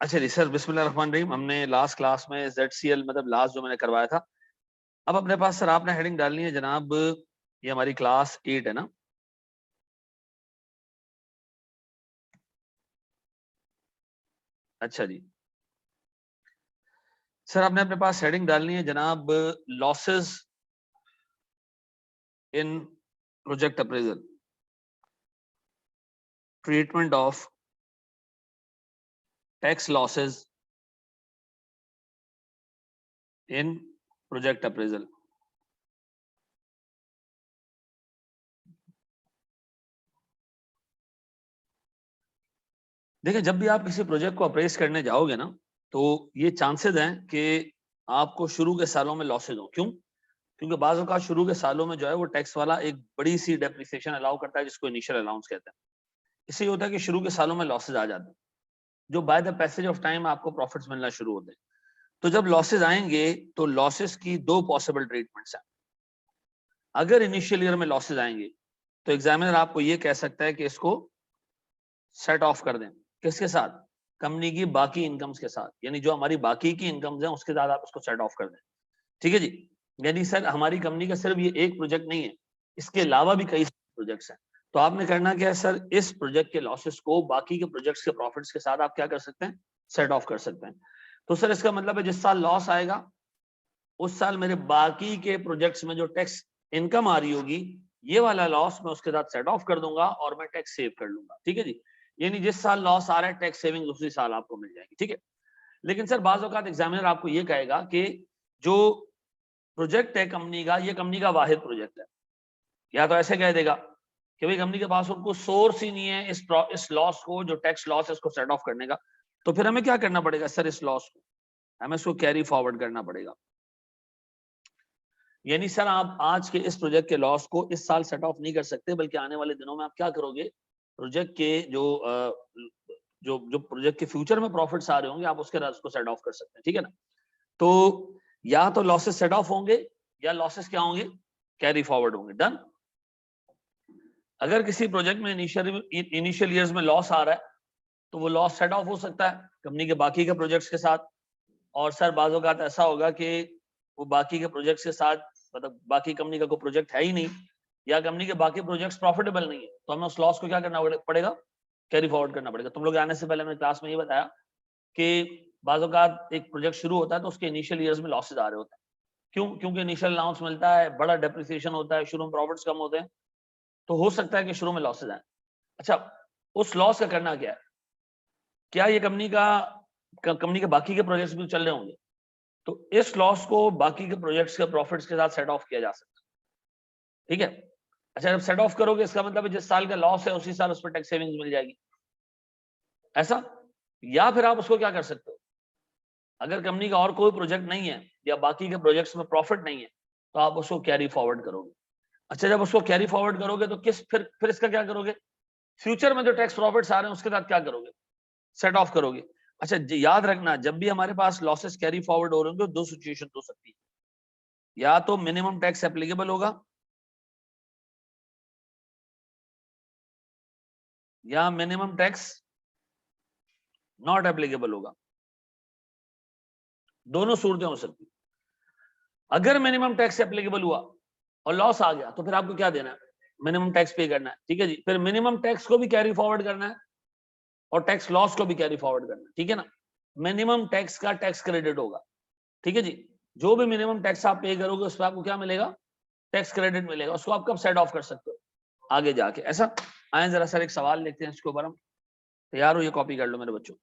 अच्छा जी सर, बिस्मिल्लाहिर्रहमानिर्रहीम। हमने लास्ट क्लास में ZCL मतलब लास्ट जो मैंने करवाया था, अब अपने पास सर आपने हेडिंग डालनी है जनाब, ये हमारी क्लास 8 है ना। अच्छा जी सर, आपने अपने पास हेडिंग डालनी है जनाब, losses in project appraisal, treatment of tax losses in project appraisal. देखिए, जब भी आप किसी प्रोजेक्ट को अप्रेज करने जाओगे ना, तो ये चांसेस हैं कि आपको शुरू के सालों में लॉसेज हो। क्यों? क्योंकि बाज़ औक़ात शुरू के सालों में जो है वो टैक्स वाला एक बड़ी सी डेप्रिसिएशन अलाउ करता है, जिसको इनिशियल अलाउंस कहते हैं। इससे ये होता है कि शुरू के सालों में लॉसेज आ जाते हैं, जो by the passage of time आपको प्रॉफिट्स मिलना शुरू होते हैं। तो जब लॉसेज आएंगे तो लॉसेज की दो पॉसिबल ट्रीटमेंट्स हैं। अगर इनिशियल ईयर में लॉसेज आएंगे तो एग्जामिनर आपको ये कह सकता है कि इसको सेट ऑफ कर दें। किसके साथ? कंपनी की बाकी इनकम्स के साथ, यानी जो हमारी बाकी की इनकम्स हैं उसके साथ आप उसको सेट ऑफ कर दें। ठीक है जी। यानी सर हमारी कंपनी का सिर्फ ये एक प्रोजेक्ट नहीं है, इसके अलावा भी कई प्रोजेक्ट्स हैं। तो आपने करना क्या है सर, इस प्रोजेक्ट के लॉसेस को बाकी के प्रोजेक्ट्स के प्रॉफिट्स के साथ आप क्या कर सकते हैं, सेट ऑफ कर सकते हैं। तो सर इसका मतलब है जिस साल लॉस आएगा उस साल मेरे बाकी के प्रोजेक्ट्स में जो टैक्स इनकम आ रही होगी, ये वाला लॉस मैं उसके साथ सेट ऑफ कर दूंगा और मैं टैक्स सेव कर लूंगा। ठीक है जी। यानी जिस साल लॉस आ रहा है टैक्स सेविंग उसी साल आपको मिल जाएगी। ठीक है। लेकिन सर बाज़ औक़ात एग्जामिनर आपको ये कहेगा कि जो प्रोजेक्ट है कंपनी का, ये कंपनी का वाहिद प्रोजेक्ट है। या तो ऐसे कह देगा कि भाई कंपनी के पास उनको सोर्स ही नहीं है इस लॉस को, जो टैक्स लॉस है, इसको सेट ऑफ करने का। तो फिर हमें क्या करना पड़ेगा सर, इस लॉस को हमें इसको कैरी फॉरवर्ड करना पड़ेगा। यानी सर आप आज के इस प्रोजेक्ट के लॉस को इस साल सेट ऑफ नहीं कर सकते, बल्कि आने वाले दिनों में आप क्या करोगे, प्रोजेक्ट के जो प्रोजेक्ट के फ्यूचर में प्रॉफिट्स आ रहे होंगे आप उसके उसको सेट ऑफ कर सकते हैं। ठीक है ना। तो या तो लॉसेस सेट ऑफ होंगे या लॉसेस क्या होंगे, कैरी फॉरवर्ड होंगे। डन। अगर किसी प्रोजेक्ट में इनिशियल ईयर्स में लॉस आ रहा है तो वो लॉस सेट ऑफ हो सकता है कंपनी के बाकी के प्रोजेक्ट्स के साथ। और सर बाज़ औक़ात ऐसा होगा कि वो बाकी के प्रोजेक्ट्स के साथ, मतलब बाकी कंपनी का कोई प्रोजेक्ट है ही नहीं, या कंपनी के बाकी प्रोजेक्ट्स प्रॉफिटेबल नहीं है, तो हमें उस लॉस को क्या करना पड़ेगा, कैरी फॉरवर्ड करना पड़ेगा। तुम लोग आने से पहले मैंने क्लास में ये बताया कि बाज़ औक़ात एक प्रोजेक्ट शुरू होता है तो उसके इनिशियल ईयर्स में लॉसेज आ रहे होते हैं। क्यों? क्योंकि इनिशियल अलाउंस मिलता है, बड़ा डेप्रिसिएशन होता है, शुरू में प्रॉफिट्स कम होते हैं, तो हो सकता है कि शुरू में लॉसेज आए। अच्छा, उस लॉस का करना क्या है? क्या ये कंपनी के बाकी के प्रोजेक्ट्स भी चल रहे होंगे, तो इस लॉस को बाकी के प्रोजेक्ट्स के प्रॉफिट्स के साथ सेट ऑफ किया जा सकता है। ठीक है। अच्छा, जब सेट ऑफ करोगे इसका मतलब है जिस साल का लॉस है उसी साल उस पर टैक्स सेविंग्स मिल जाएगी, ऐसा। या फिर आप उसको क्या कर सकते हो, अगर कंपनी का और कोई प्रोजेक्ट नहीं है या बाकी के प्रोजेक्ट्स में प्रॉफिट नहीं है तो आप उसको कैरी फॉरवर्ड करोगे। अच्छा, जब उसको कैरी फॉरवर्ड करोगे तो फिर इसका क्या करोगे, फ्यूचर में जो टैक्स प्रॉफिट्स आ रहे हैं उसके साथ क्या करोगे, सेट ऑफ करोगे। अच्छा याद रखना, जब भी हमारे पास लॉसेस कैरी फॉरवर्ड हो रहे होंगे दो सिचुएशन हो सकती है, या तो मिनिमम टैक्स एप्लीकेबल होगा या मिनिमम टैक्स नॉट एप्लीकेबल होगा। दोनों सूरतें हो सकती। अगर मिनिमम टैक्स एप्लीकेबल हुआ और लॉस आ गया तो फिर आपको क्या देना है, मिनिमम टैक्स पे करना है। ठीक है जी। फिर मिनिमम टैक्स को भी कैरी फॉरवर्ड करना है और टैक्स लॉस को भी कैरी फॉरवर्ड करना है। ठीक है ना। मिनिमम टैक्स का टैक्स क्रेडिट होगा। ठीक है जी। जो भी मिनिमम टैक्स आप पे करोगे उस पर आपको क्या मिलेगा, टैक्स क्रेडिट मिलेगा। उसको आप कब सेट ऑफ कर सकते हो, आगे जाके। ऐसा। आए जरा सर एक सवाल लिखते हैं इसके ऊपर हम। तैयार हो, ये कॉपी कर लो मेरे बच्चों।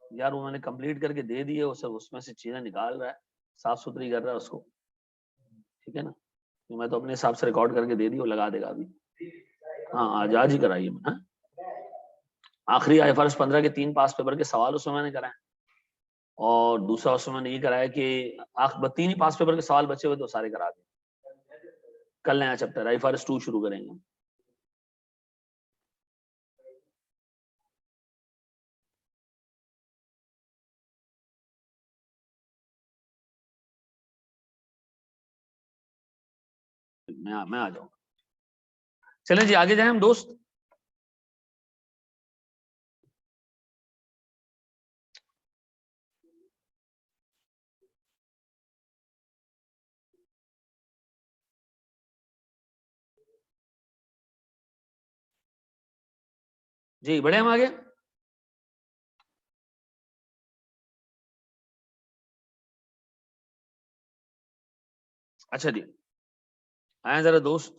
यार उन्होंने कंप्लीट करके दे दिए, वो सब उसमें से चीजें निकाल रहा है, साफ सुथरी कर रहा है उसको। ठीक है ना। तो मैं तो अपने हिसाब से रिकॉर्ड करके दे दी, वो लगा देगा अभी। हाँ, आज ही कराइए मैं। हाँ? आखिरी IFRS 15 के 3 पास पेपर के सवाल उसमें मैंने कराए, और दूसरा उसमें मैंने ये कराया कि 3 ही पास पेपर के सवाल बचे हुए तो सारे करा दिए। कल नया चैप्टर IFRS 2 शुरू करेंगे। मैं आ जाऊंगा। चलें जी आगे जाएं हम दोस्त। जी बढ़े हम आगे। अच्छा जी आए जरा दोस्त।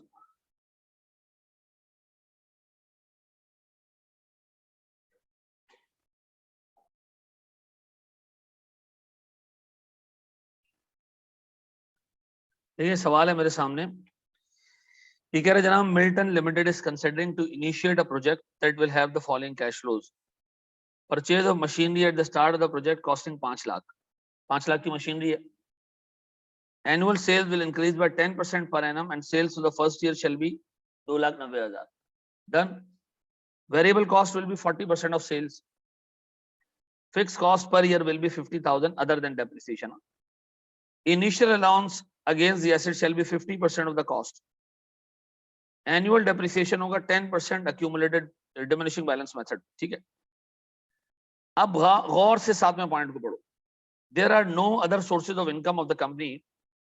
देखिए सवाल है मेरे सामने, ये कह रहे जनाब Milton limited is considering to initiate a project that will have the following cash flows. Purchase of machinery at the start of the project costing 5 lakh, 5 lakh की मशीनरी है। Annual sales will increase by 10% per annum and sales for the first year shall be 2,90,000. Done. Variable cost will be 40% of sales. Fixed cost per year will be 50,000 other than depreciation. Initial allowance against the asset shall be 50% of the cost. Annual depreciation होगा 10% accumulated diminishing balance method. ठीक है। अब गौर से 7वें point को पढ़ो। There are no other sources of income of the company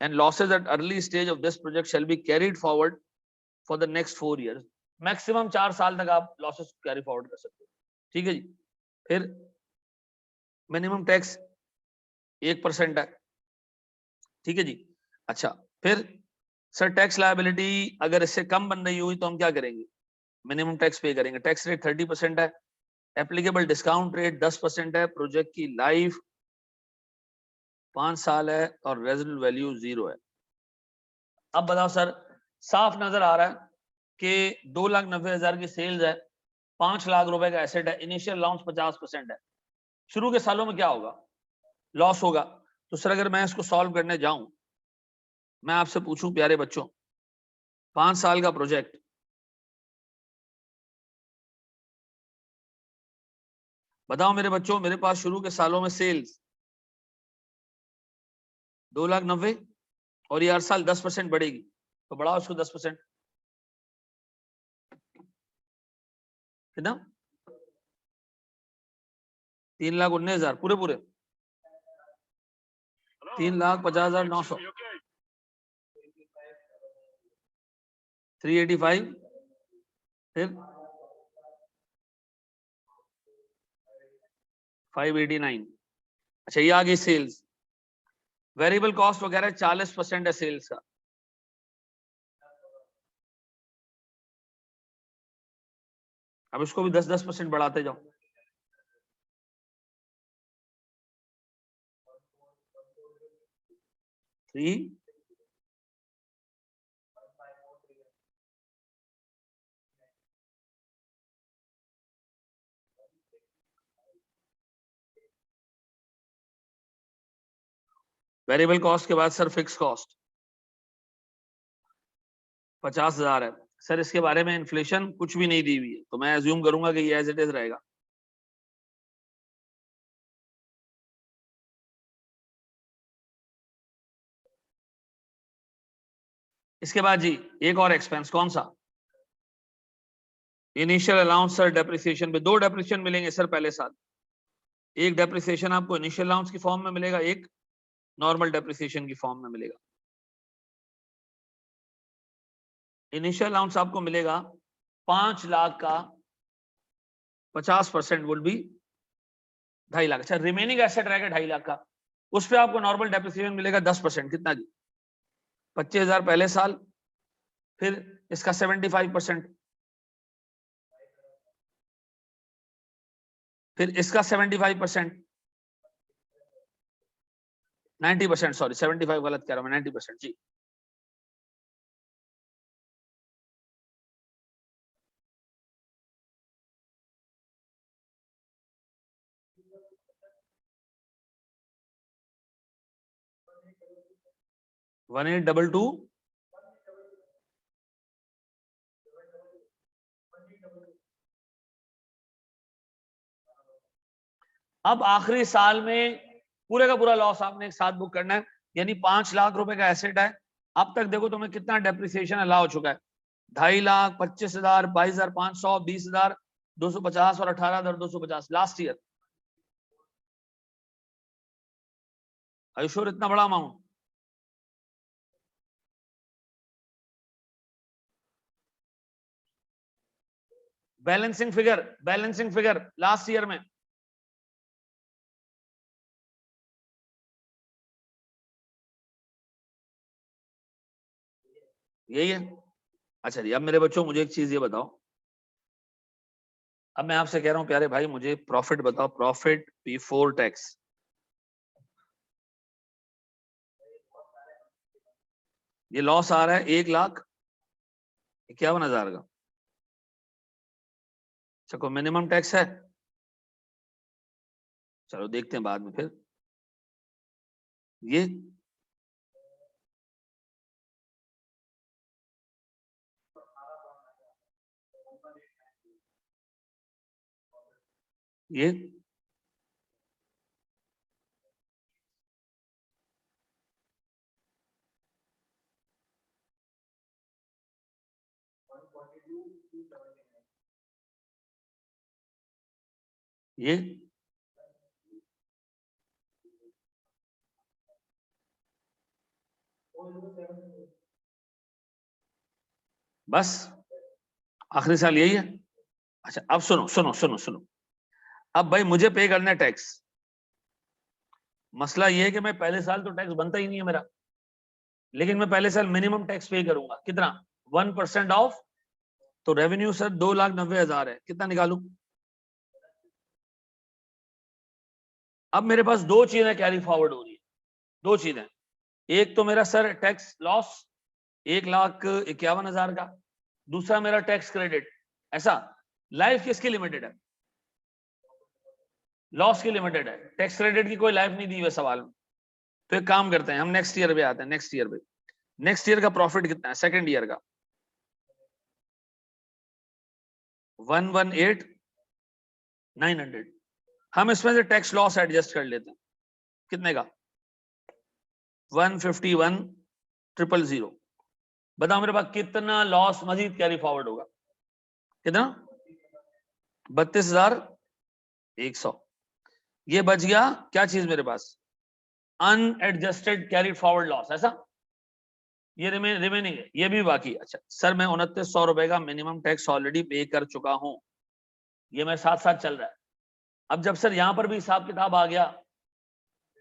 and losses at early stage of this project shall be carried forward for the next 4 years. Maximum 4 साल तक आप losses carry forward कर सकते हो। ठीक है जी। फिर मिनिमम टैक्स 1% है। ठीक है जी। अच्छा फिर सर टैक्स लायबिलिटी अगर इससे कम बन रही हुई तो हम क्या करेंगे, मिनिमम टैक्स पे करेंगे। टैक्स रेट 30% है। एप्लीकेबल डिस्काउंट रेट 10% है। प्रोजेक्ट की लाइफ 5 साल है और रेजिडुअल वैल्यू 0 है। अब बताओ सर, साफ नजर आ रहा है कि 2,90,000 की सेल्स है, 5 लाख रुपए का एसेट है, इनिशियल अलाउंस 50% है। शुरू के सालों में क्या होगा, लॉस होगा। तो सर अगर मैं इसको सॉल्व करने जाऊं, मैं आपसे पूछूं प्यारे बच्चों, 5 साल का प्रोजेक्ट, बताओ मेरे बच्चों, मेरे पास शुरू के सालों में सेल्स 2,90,000 और ये हर साल 10% बढ़ेगी, तो बढ़ाओ उसको 10%, कितना 3,19,000 पूरे 3,50,900, 385, फिर 589। अच्छा ये आ गई सेल्स। वेरिएबल कॉस्ट वगैरह 40% है सेल्स का। अब इसको भी 10-10% बढ़ाते जाओ। थ्री वेरिएबल कॉस्ट के बाद सर फिक्स कॉस्ट 50,000 है। सर इसके बारे में इन्फ्लेशन कुछ भी नहीं दी हुई है, तो मैं अज्यूम करूंगा कि ये एज इट इज रहेगा। इसके बाद जी एक और एक्सपेंस, कौन सा, इनिशियल अलाउंस सर डेप्रिसिएशन पे 2 डेप्रिसिएशन मिलेंगे सर पहले साल। एक डेप्रिसिएशन आपको इनिशियल अलाउंस की फॉर्म में मिलेगा, एक नॉर्मल डेप्रिसिएशन की फॉर्म में मिलेगा। इनिशियल अलाउंस आपको मिलेगा 5 लाख का 50% वुड बी 2.5 लाख। अच्छा रिमेनिंग एसेट रहेगा 2.5 लाख का, उस पे आपको नॉर्मल डेप्रिसिएशन मिलेगा 10%, कितना जी 25,000 पहले साल, फिर इसका 75%, फिर इसका 75%, 90%, सॉरी 75 गलत कह रहा हूं मैं, 90% जी। वन 822 अब आखिरी साल में पूरे का पूरा लॉस आपने एक साथ बुक करना है, यानी 5 लाख रुपए का एसेट है, अब तक देखो तुम्हें कितना डेप्रिसिएशन अलाउ हो चुका है, 2.5 लाख, 25,000, 22,500, 20,000, 250 और 18,250 लास्ट ईयर। आयुष्योर इतना बड़ा amount? Balancing figure last year में यही है। अच्छा जी, अब मेरे बच्चों मुझे एक चीज ये बताओ, अब मैं आपसे कह रहा हूं प्यारे भाई मुझे प्रॉफिट बताओ, प्रॉफिट बिफोर टैक्स। ये लॉस आ रहा है 1,51,000 का। अच्छा, कोई मिनिमम टैक्स है? चलो देखते हैं बाद में फिर। ये ये ये बस आखिरी साल यही है। अच्छा अब सुनो सुनो सुनो सुनो, अब भाई मुझे पे करना है टैक्स। मसला ये है कि मैं पहले साल तो टैक्स बनता ही नहीं है मेरा, लेकिन मैं पहले साल मिनिमम टैक्स पे करूंगा। कितना? 1% ऑफ। तो रेवेन्यू सर 2,90,000 है, कितना निकालू? अब मेरे पास दो चीजें कैरी फॉरवर्ड हो रही है, दो चीजें। एक तो मेरा सर टैक्स लॉस 1,51,000 का, दूसरा मेरा टैक्स क्रेडिट। ऐसा लाइफ किसकी लिमिटेड है? लॉस की लिमिटेड है, टैक्स क्रेडिट की कोई लाइफ नहीं दी हुई सवाल में। तो एक काम करते हैं, हम नेक्स्ट ईयर पे आते हैं। नेक्स्ट ईयर का प्रॉफिट कितना है सेकंड ईयर का? 118,900। हम इसमें से टैक्स लॉस एडजस्ट कर लेते हैं, कितने का? 151,000। बताओ मेरे पास कितना लॉस मजीद कैरी फॉरवर्ड होगा? कितना? 32,100। ये बच गया क्या चीज मेरे पास? Unadjusted carry forward loss. ऐसा ये रिमेनिंग है, ये भी बाकी। अच्छा सर मैं 2,900 रुपए का मिनिमम टैक्स ऑलरेडी पे कर चुका हूं, ये मेरे साथ साथ चल रहा है। अब जब सर यहां पर भी हिसाब किताब आ गया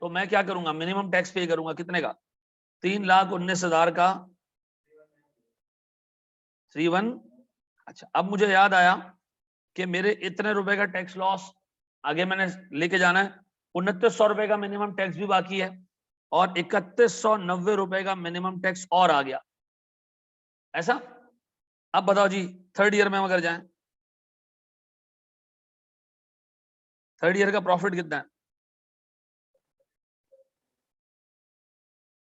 तो मैं क्या करूंगा? मिनिमम टैक्स पे करूंगा, कितने का? 3,19,000 का 31। अच्छा अब मुझे याद आया कि मेरे इतने रुपए का टैक्स लॉस आगे मैंने लेके जाना है, 2,900 रुपए का मिनिमम टैक्स भी बाकी है और 3,190 रुपए का मिनिमम टैक्स और आ गया। ऐसा अब बताओ जी, थर्ड ईयर में हम अगर जाएं, थर्ड ईयर का प्रॉफिट कितना है?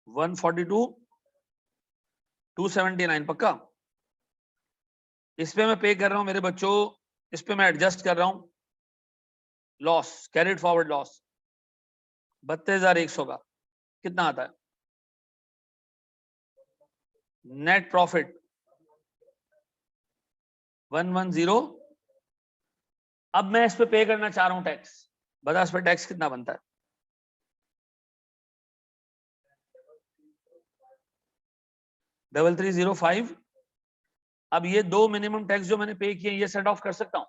142,279 पक्का। इस पे मैं पे कर रहा हूं मेरे बच्चों, इस पे मैं एडजस्ट कर रहा हूं लॉस, कैरिड फॉरवर्ड लॉस 32,100 का। कितना आता है नेट प्रॉफिट? 110। अब मैं इस पे करना चाह रहा हूं टैक्स, बता इस पे टैक्स कितना बनता है? 3305। अब ये दो मिनिमम टैक्स जो मैंने पे किए ये सेट ऑफ कर सकता हूं?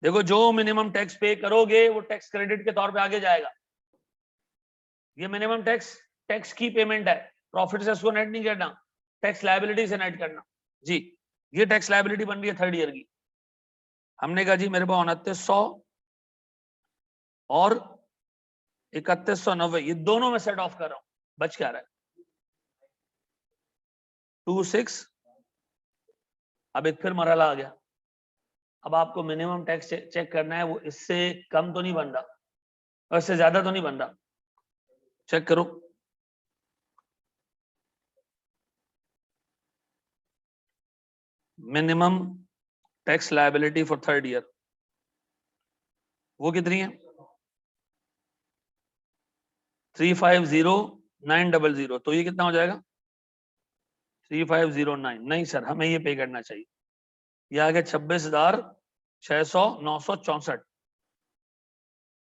देखो जो मिनिमम टैक्स पे करोगे वो टैक्स क्रेडिट के तौर पे आगे जाएगा। ये मिनिमम टैक्स टैक्स की पेमेंट है, प्रॉफिट से उसको नेट नहीं करना, टैक्स लायबिलिटी से नेट करना। जी ये टैक्स लायबिलिटी बन रही है थर्ड ईयर की। हमने कहा जी मेरे पास 2,900 और 3,190, ये दोनों में सेट ऑफ कर रहा हूं, बच क्या रहा है? 26। अब एक फिर मरहला आ गया, अब आपको मिनिमम टैक्स चेक करना है, वो इससे कम तो नहीं बन रहा और इससे ज्यादा तो नहीं बन रहा। चेक करो, minimum tax liability for third year वो कितनी है? 350900, तो ये कितना हो जाएगा 3509। नहीं सर, हमें ये पे करना चाहिए। ये आ गया 26,600 964,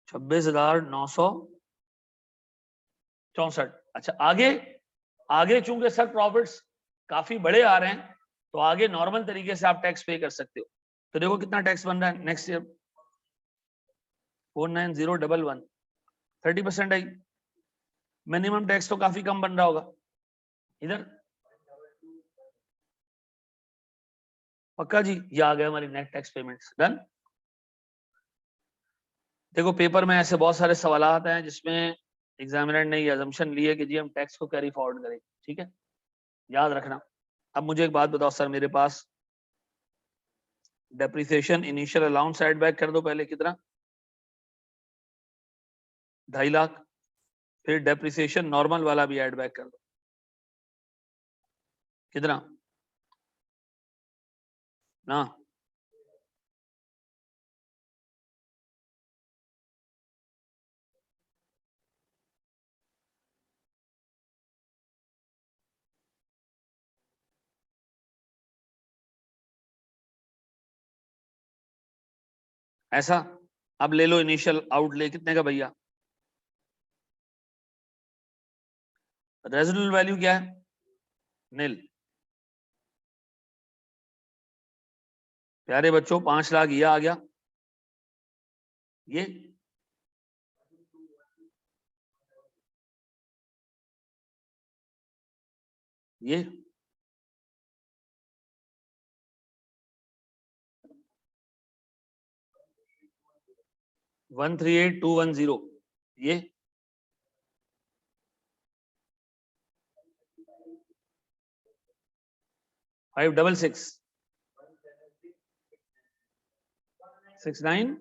26,964। अच्छा आगे, आगे चूंकि सर प्रॉफिट्स काफी बड़े आ रहे हैं तो आगे नॉर्मल तरीके से आप टैक्स पे कर सकते हो। तो देखो कितना टैक्स बन रहा है नेक्स्ट ईयर, 49011, 30% आई। मिनिमम टैक्स तो काफी कम बन रहा होगा इधर। पक्का जी, ये आ गया हमारी नेट टैक्स पेमेंट्स, डन। देखो पेपर में ऐसे बहुत सारे सवाल आते हैं जिसमें एग्जामिनर ने ये अजम्पशन ली है कि जी हम टैक्स को कैरी फॉरवर्ड करें, ठीक है, याद रखना। अब मुझे एक बात बताओ सर, मेरे पास depreciation initial allowance add back कर दो पहले, कितना 2.5 लाख, फिर डेप्रिसिएशन नॉर्मल वाला भी ऐड बैक कर दो, कितना ना। ऐसा, अब ले लो इनिशियल आउटले कितने का भैया, रेजिडुअल वैल्यू क्या है, नील। प्यारे बच्चों 5 लाख ये आ गया, ये ये 138,210, ये 566 69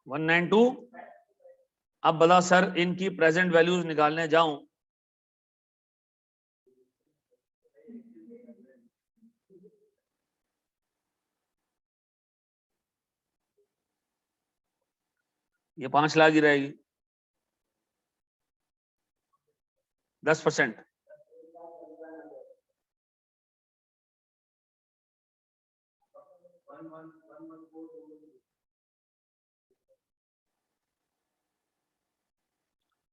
192। अब बता सर, इनकी प्रेजेंट वैल्यूज निकालने जाऊं, ये 5 लाख ही रहेगी, 10%।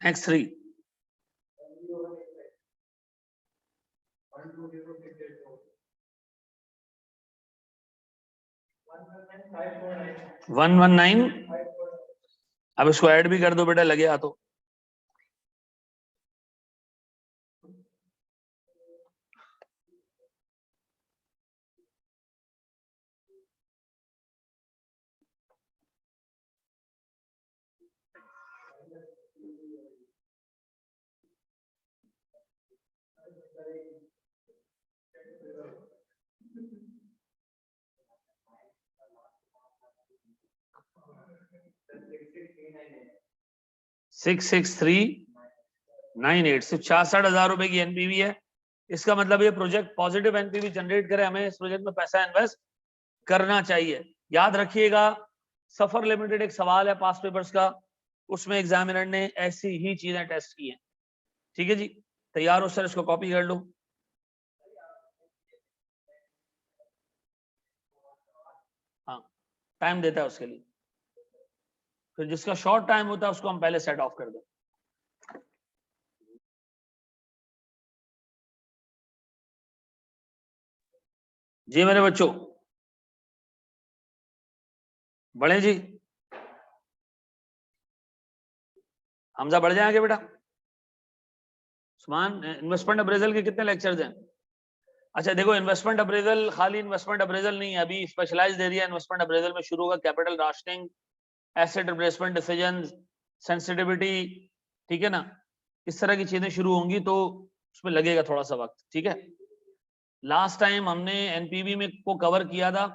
X3 119। अब इसको ऐड भी कर दो बेटा, लगे हाथों। सिक्स 66,398, सिर्फ 66,000 रुपए की एनपीवी है। इसका मतलब ये प्रोजेक्ट पॉजिटिव एनपीवी जनरेट करे, हमें इस प्रोजेक्ट में पैसा इन्वेस्ट करना चाहिए। याद रखिएगा, सफर लिमिटेड एक सवाल है पास पेपर्स का, उसमें एग्जामिनर ने ऐसी ही चीजें टेस्ट की हैं। ठीक है जी, तैयार हो सर, इसको कॉपी कर लो। हाँ, टाइम देता है उसके लिए, फिर जिसका शॉर्ट टाइम होता है उसको हम पहले सेट ऑफ कर दें। जी मेरे बच्चों, बढ़े जी, हमजा बढ़ जाएंगे बेटा। सुमान, इन्वेस्टमेंट अप्रेजल के कितने लेक्चर्स हैं? अच्छा देखो, इन्वेस्टमेंट अप्रेजल खाली इन्वेस्टमेंट अप्रेजल नहीं है, अभी स्पेशलाइज्ड एरिया इन्वेस्टमेंट अप्रेजल में शुरू होगा, capital rationing, asset replacement decision, sensitivity, ठीक है ना, इस तरह की चीजें शुरू होंगी तो उसमें लगेगा थोड़ा सा वक्त, ठीक है। लास्ट टाइम हमने एनपीवी में को कवर किया था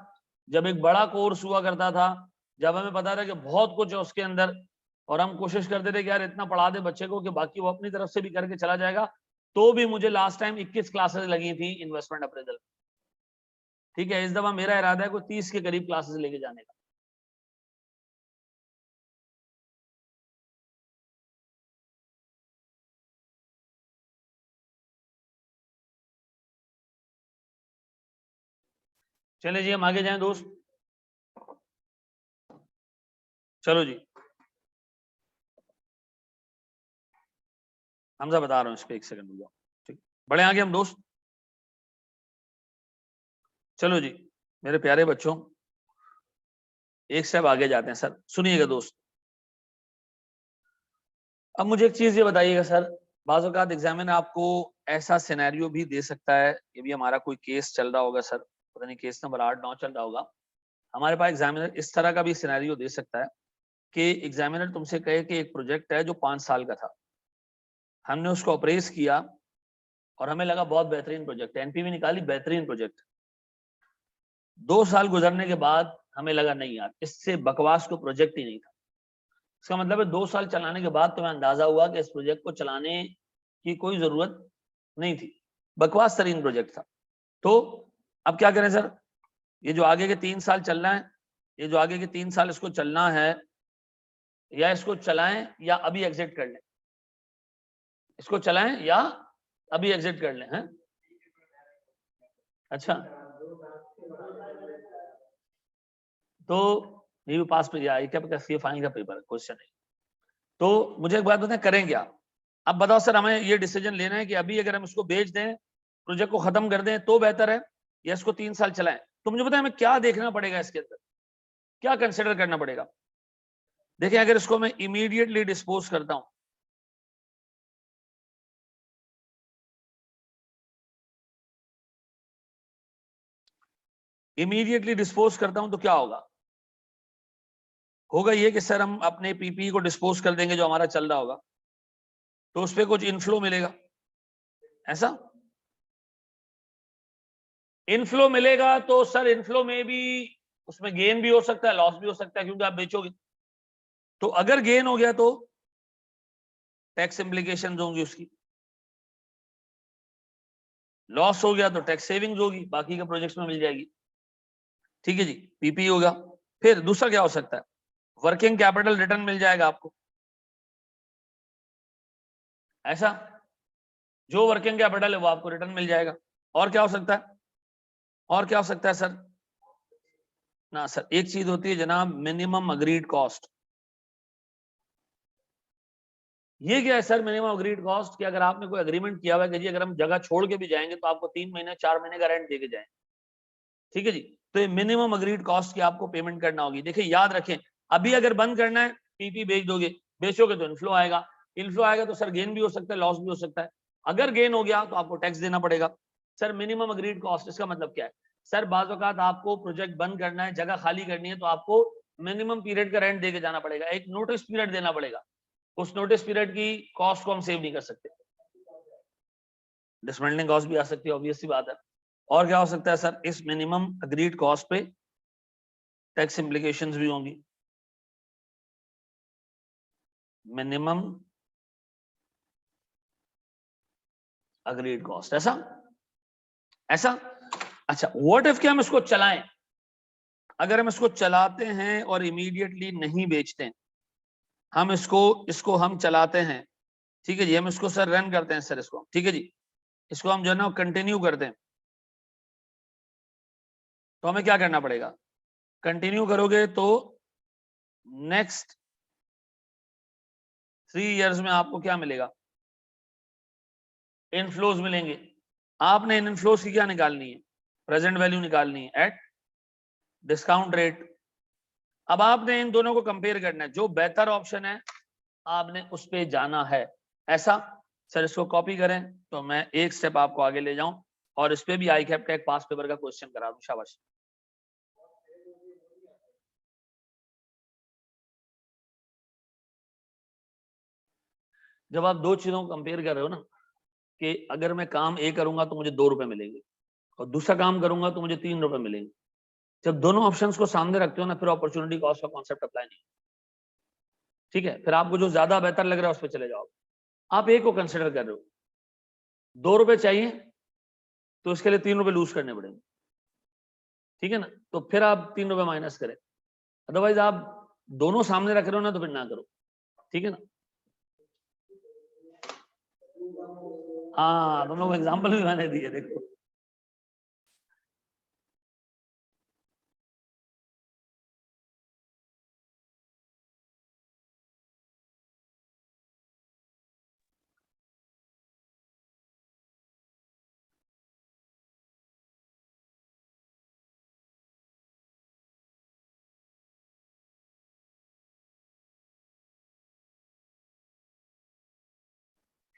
जब एक बड़ा कोर्स हुआ करता था, जब हमें पता था कि बहुत कुछ है उसके अंदर, और हम कोशिश करते थे कि यार इतना पढ़ा दे बच्चे को कि बाकी वो अपनी तरफ से भी करके चला जाएगा। तो भी मुझे लास्ट टाइम 21 क्लासेस लगी थी इन्वेस्टमेंट अप्रेजल, ठीक है। इस दफा मेरा इरादा है कोई 30 के करीब क्लासेस लेके जाने का। चले जी हम आगे जाएं दोस्त। चलो जी, हमजा बता रहा हूँ इस पे, एक सेकंड रुको। ठीक, बड़े आगे हम दोस्त। चलो जी मेरे प्यारे बच्चों, एक स्टेप आगे जाते हैं सर। सुनिएगा दोस्त, अब मुझे एक चीज ये बताइएगा सर, बाज़ औक़ात एग्जामिनर आपको ऐसा सिनेरियो भी दे सकता है, ये भी हमारा कोई केस चल रहा होगा सर, पता नहीं केस नंबर 8-9 चल रहा होगा हमारे पास, एग्जामिनर इस तरह का भी सिनेरियो दे सकता है कि एग्जामिनर तुमसे कहे कि एक प्रोजेक्ट है जो 5 साल का था, हमने उसको अप्रेज किया और हमें लगा बहुत बेहतरीन प्रोजेक्ट है, एनपीवी निकाली, बेहतरीन प्रोजेक्ट। 2 साल गुजरने के बाद हमें लगा नहीं यार इससे बकवास को प्रोजेक्ट ही नहीं था। इसका मतलब है 2 साल चलाने के बाद तुम्हें अंदाजा हुआ कि इस प्रोजेक्ट को चलाने की कोई जरूरत नहीं थी, बकवास तरीन प्रोजेक्ट था। तो अब क्या करें सर, ये जो आगे के 3 साल चलना है, ये जो आगे के 3 साल इसको चलना है, या इसको चलाएं या अभी एग्जिट कर लें, इसको चलाएं या अभी एग्जिट कर लें, हैं? अच्छा, तो ये भी पास पे गया, क्या फाइनल का पेपर क्वेश्चन है। तो मुझे एक बात बताएं, करें क्या? अब बताओ सर, हमें ये डिसीजन लेना है कि अभी अगर हम इसको बेच दें, प्रोजेक्ट को खत्म कर दें तो बेहतर है, या इसको 3 साल चलाएं। तो मुझे बताएं हमें क्या देखना पड़ेगा, इसके अंदर क्या कंसिडर करना पड़ेगा। देखिए अगर इसको मैं इमीडिएटली डिस्पोज करता हूं, इमीडिएटली डिस्पोज करता हूं तो क्या होगा ये कि सर हम अपने पीपी को डिस्पोज कर देंगे जो हमारा चल रहा होगा, तो उस पर कुछ इनफ्लो मिलेगा, ऐसा इनफ्लो मिलेगा। तो सर इनफ्लो में भी उसमें गेन भी हो सकता है, लॉस भी हो सकता है, क्योंकि आप बेचोगे। तो अगर गेन हो गया तो टैक्स इम्प्लीकेशंस होंगी उसकी, लॉस हो गया तो टैक्स सेविंग्स होगी, बाकी के प्रोजेक्ट्स में मिल जाएगी। ठीक है जी, पीपी होगा। फिर दूसरा क्या हो सकता है, वर्किंग कैपिटल रिटर्न मिल जाएगा आपको, ऐसा जो वर्किंग कैपिटल है वो आपको रिटर्न मिल जाएगा। और क्या हो सकता है, और क्या हो सकता है सर? ना सर, एक चीज होती है जनाब, मिनिमम अग्रीड कॉस्ट। ये क्या है सर मिनिमम अग्रीड कॉस्ट? कि अगर आपने कोई अग्रीमेंट किया हुआ है कि जी अगर हम जगह छोड़ के भी जाएंगे तो आपको 3 महीने 4 महीने का रेंट देके जाएंगे, ठीक है जी, तो ये मिनिमम अग्रीड कॉस्ट की आपको पेमेंट करना होगी। देखिए याद रखें, अभी अगर बंद करना है, पीपी बेच दोगे, बेचोगे तो इनफ्लो आएगा, इनफ्लो आएगा तो सर गेन भी हो सकता है, लॉस भी हो सकता है। अगर गेन हो गया तो आपको टैक्स देना पड़ेगा। सर मिनिमम अग्रीड कॉस्ट, इसका मतलब क्या है सर? बाज़ औक़ात आपको प्रोजेक्ट बंद करना है, जगह खाली करनी है, तो आपको मिनिमम पीरियड का रेंट देके जाना पड़ेगा, एक नोटिस पीरियड देना पड़ेगा। उस नोटिस पीरियड की कॉस्ट को हम सेव नहीं कर सकते, डिसमेंटलिंग कॉस्ट भी आ सकती है, ऑब्वियस सी बात है। और क्या हो सकता है सर, इस मिनिमम अग्रीड कॉस्ट पे टैक्स इम्प्लीकेशंस भी होंगी, मिनिमम अग्रीड कॉस्ट, ऐसा ऐसा। अच्छा, व्हाट इफ कि हम इसको चलाएं, अगर हम इसको चलाते हैं और इमीडिएटली नहीं बेचते, हम इसको इसको हम चलाते हैं, ठीक है जी, हम इसको सर रन करते हैं सर, इसको ठीक है जी, इसको हम जो है ना कंटिन्यू करते हैं, तो हमें क्या करना पड़ेगा? कंटिन्यू करोगे तो नेक्स्ट 3 इयर्स में आपको क्या मिलेगा? इनफ्लोज मिलेंगे। आपने इन इनफ्लोज की क्या निकालनी है? प्रेजेंट वैल्यू निकालनी है एट डिस्काउंट रेट। अब आपने इन दोनों को कंपेयर करना है, जो बेहतर ऑप्शन है आपने उस पे जाना है, ऐसा। सर इसको कॉपी करें तो मैं एक स्टेप आपको आगे ले जाऊं और इस पे भी आई कैप टेक पास पेपर का क्वेश्चन करा दूं, शाबाश। जब आप दो चीजों को कंपेयर कर रहे हो ना, कि अगर मैं काम ए करूंगा तो मुझे 2 रुपए मिलेंगे और दूसरा काम करूंगा तो मुझे 3 रुपए मिलेंगे, जब दोनों ऑप्शंस को सामने रखते हो ना, फिर अपॉर्चुनिटी कॉस्ट का कॉन्सेप्ट अप्लाई नहीं, ठीक है? फिर आपको जो ज्यादा बेहतर लग रहा है उस पर चले जाओ। आप ए को कंसिडर कर रहे हो, 2 रुपए चाहिए तो इसके लिए 3 रुपए लूज करने पड़ेंगे, ठीक है ना? तो फिर आप 3 रुपए माइनस करें, अदरवाइज आप दोनों सामने रख रहे हो ना तो फिर ना करो, ठीक है ना? हाँ, तुम लोग एग्जाम्पल भी मैंने दिए, देखो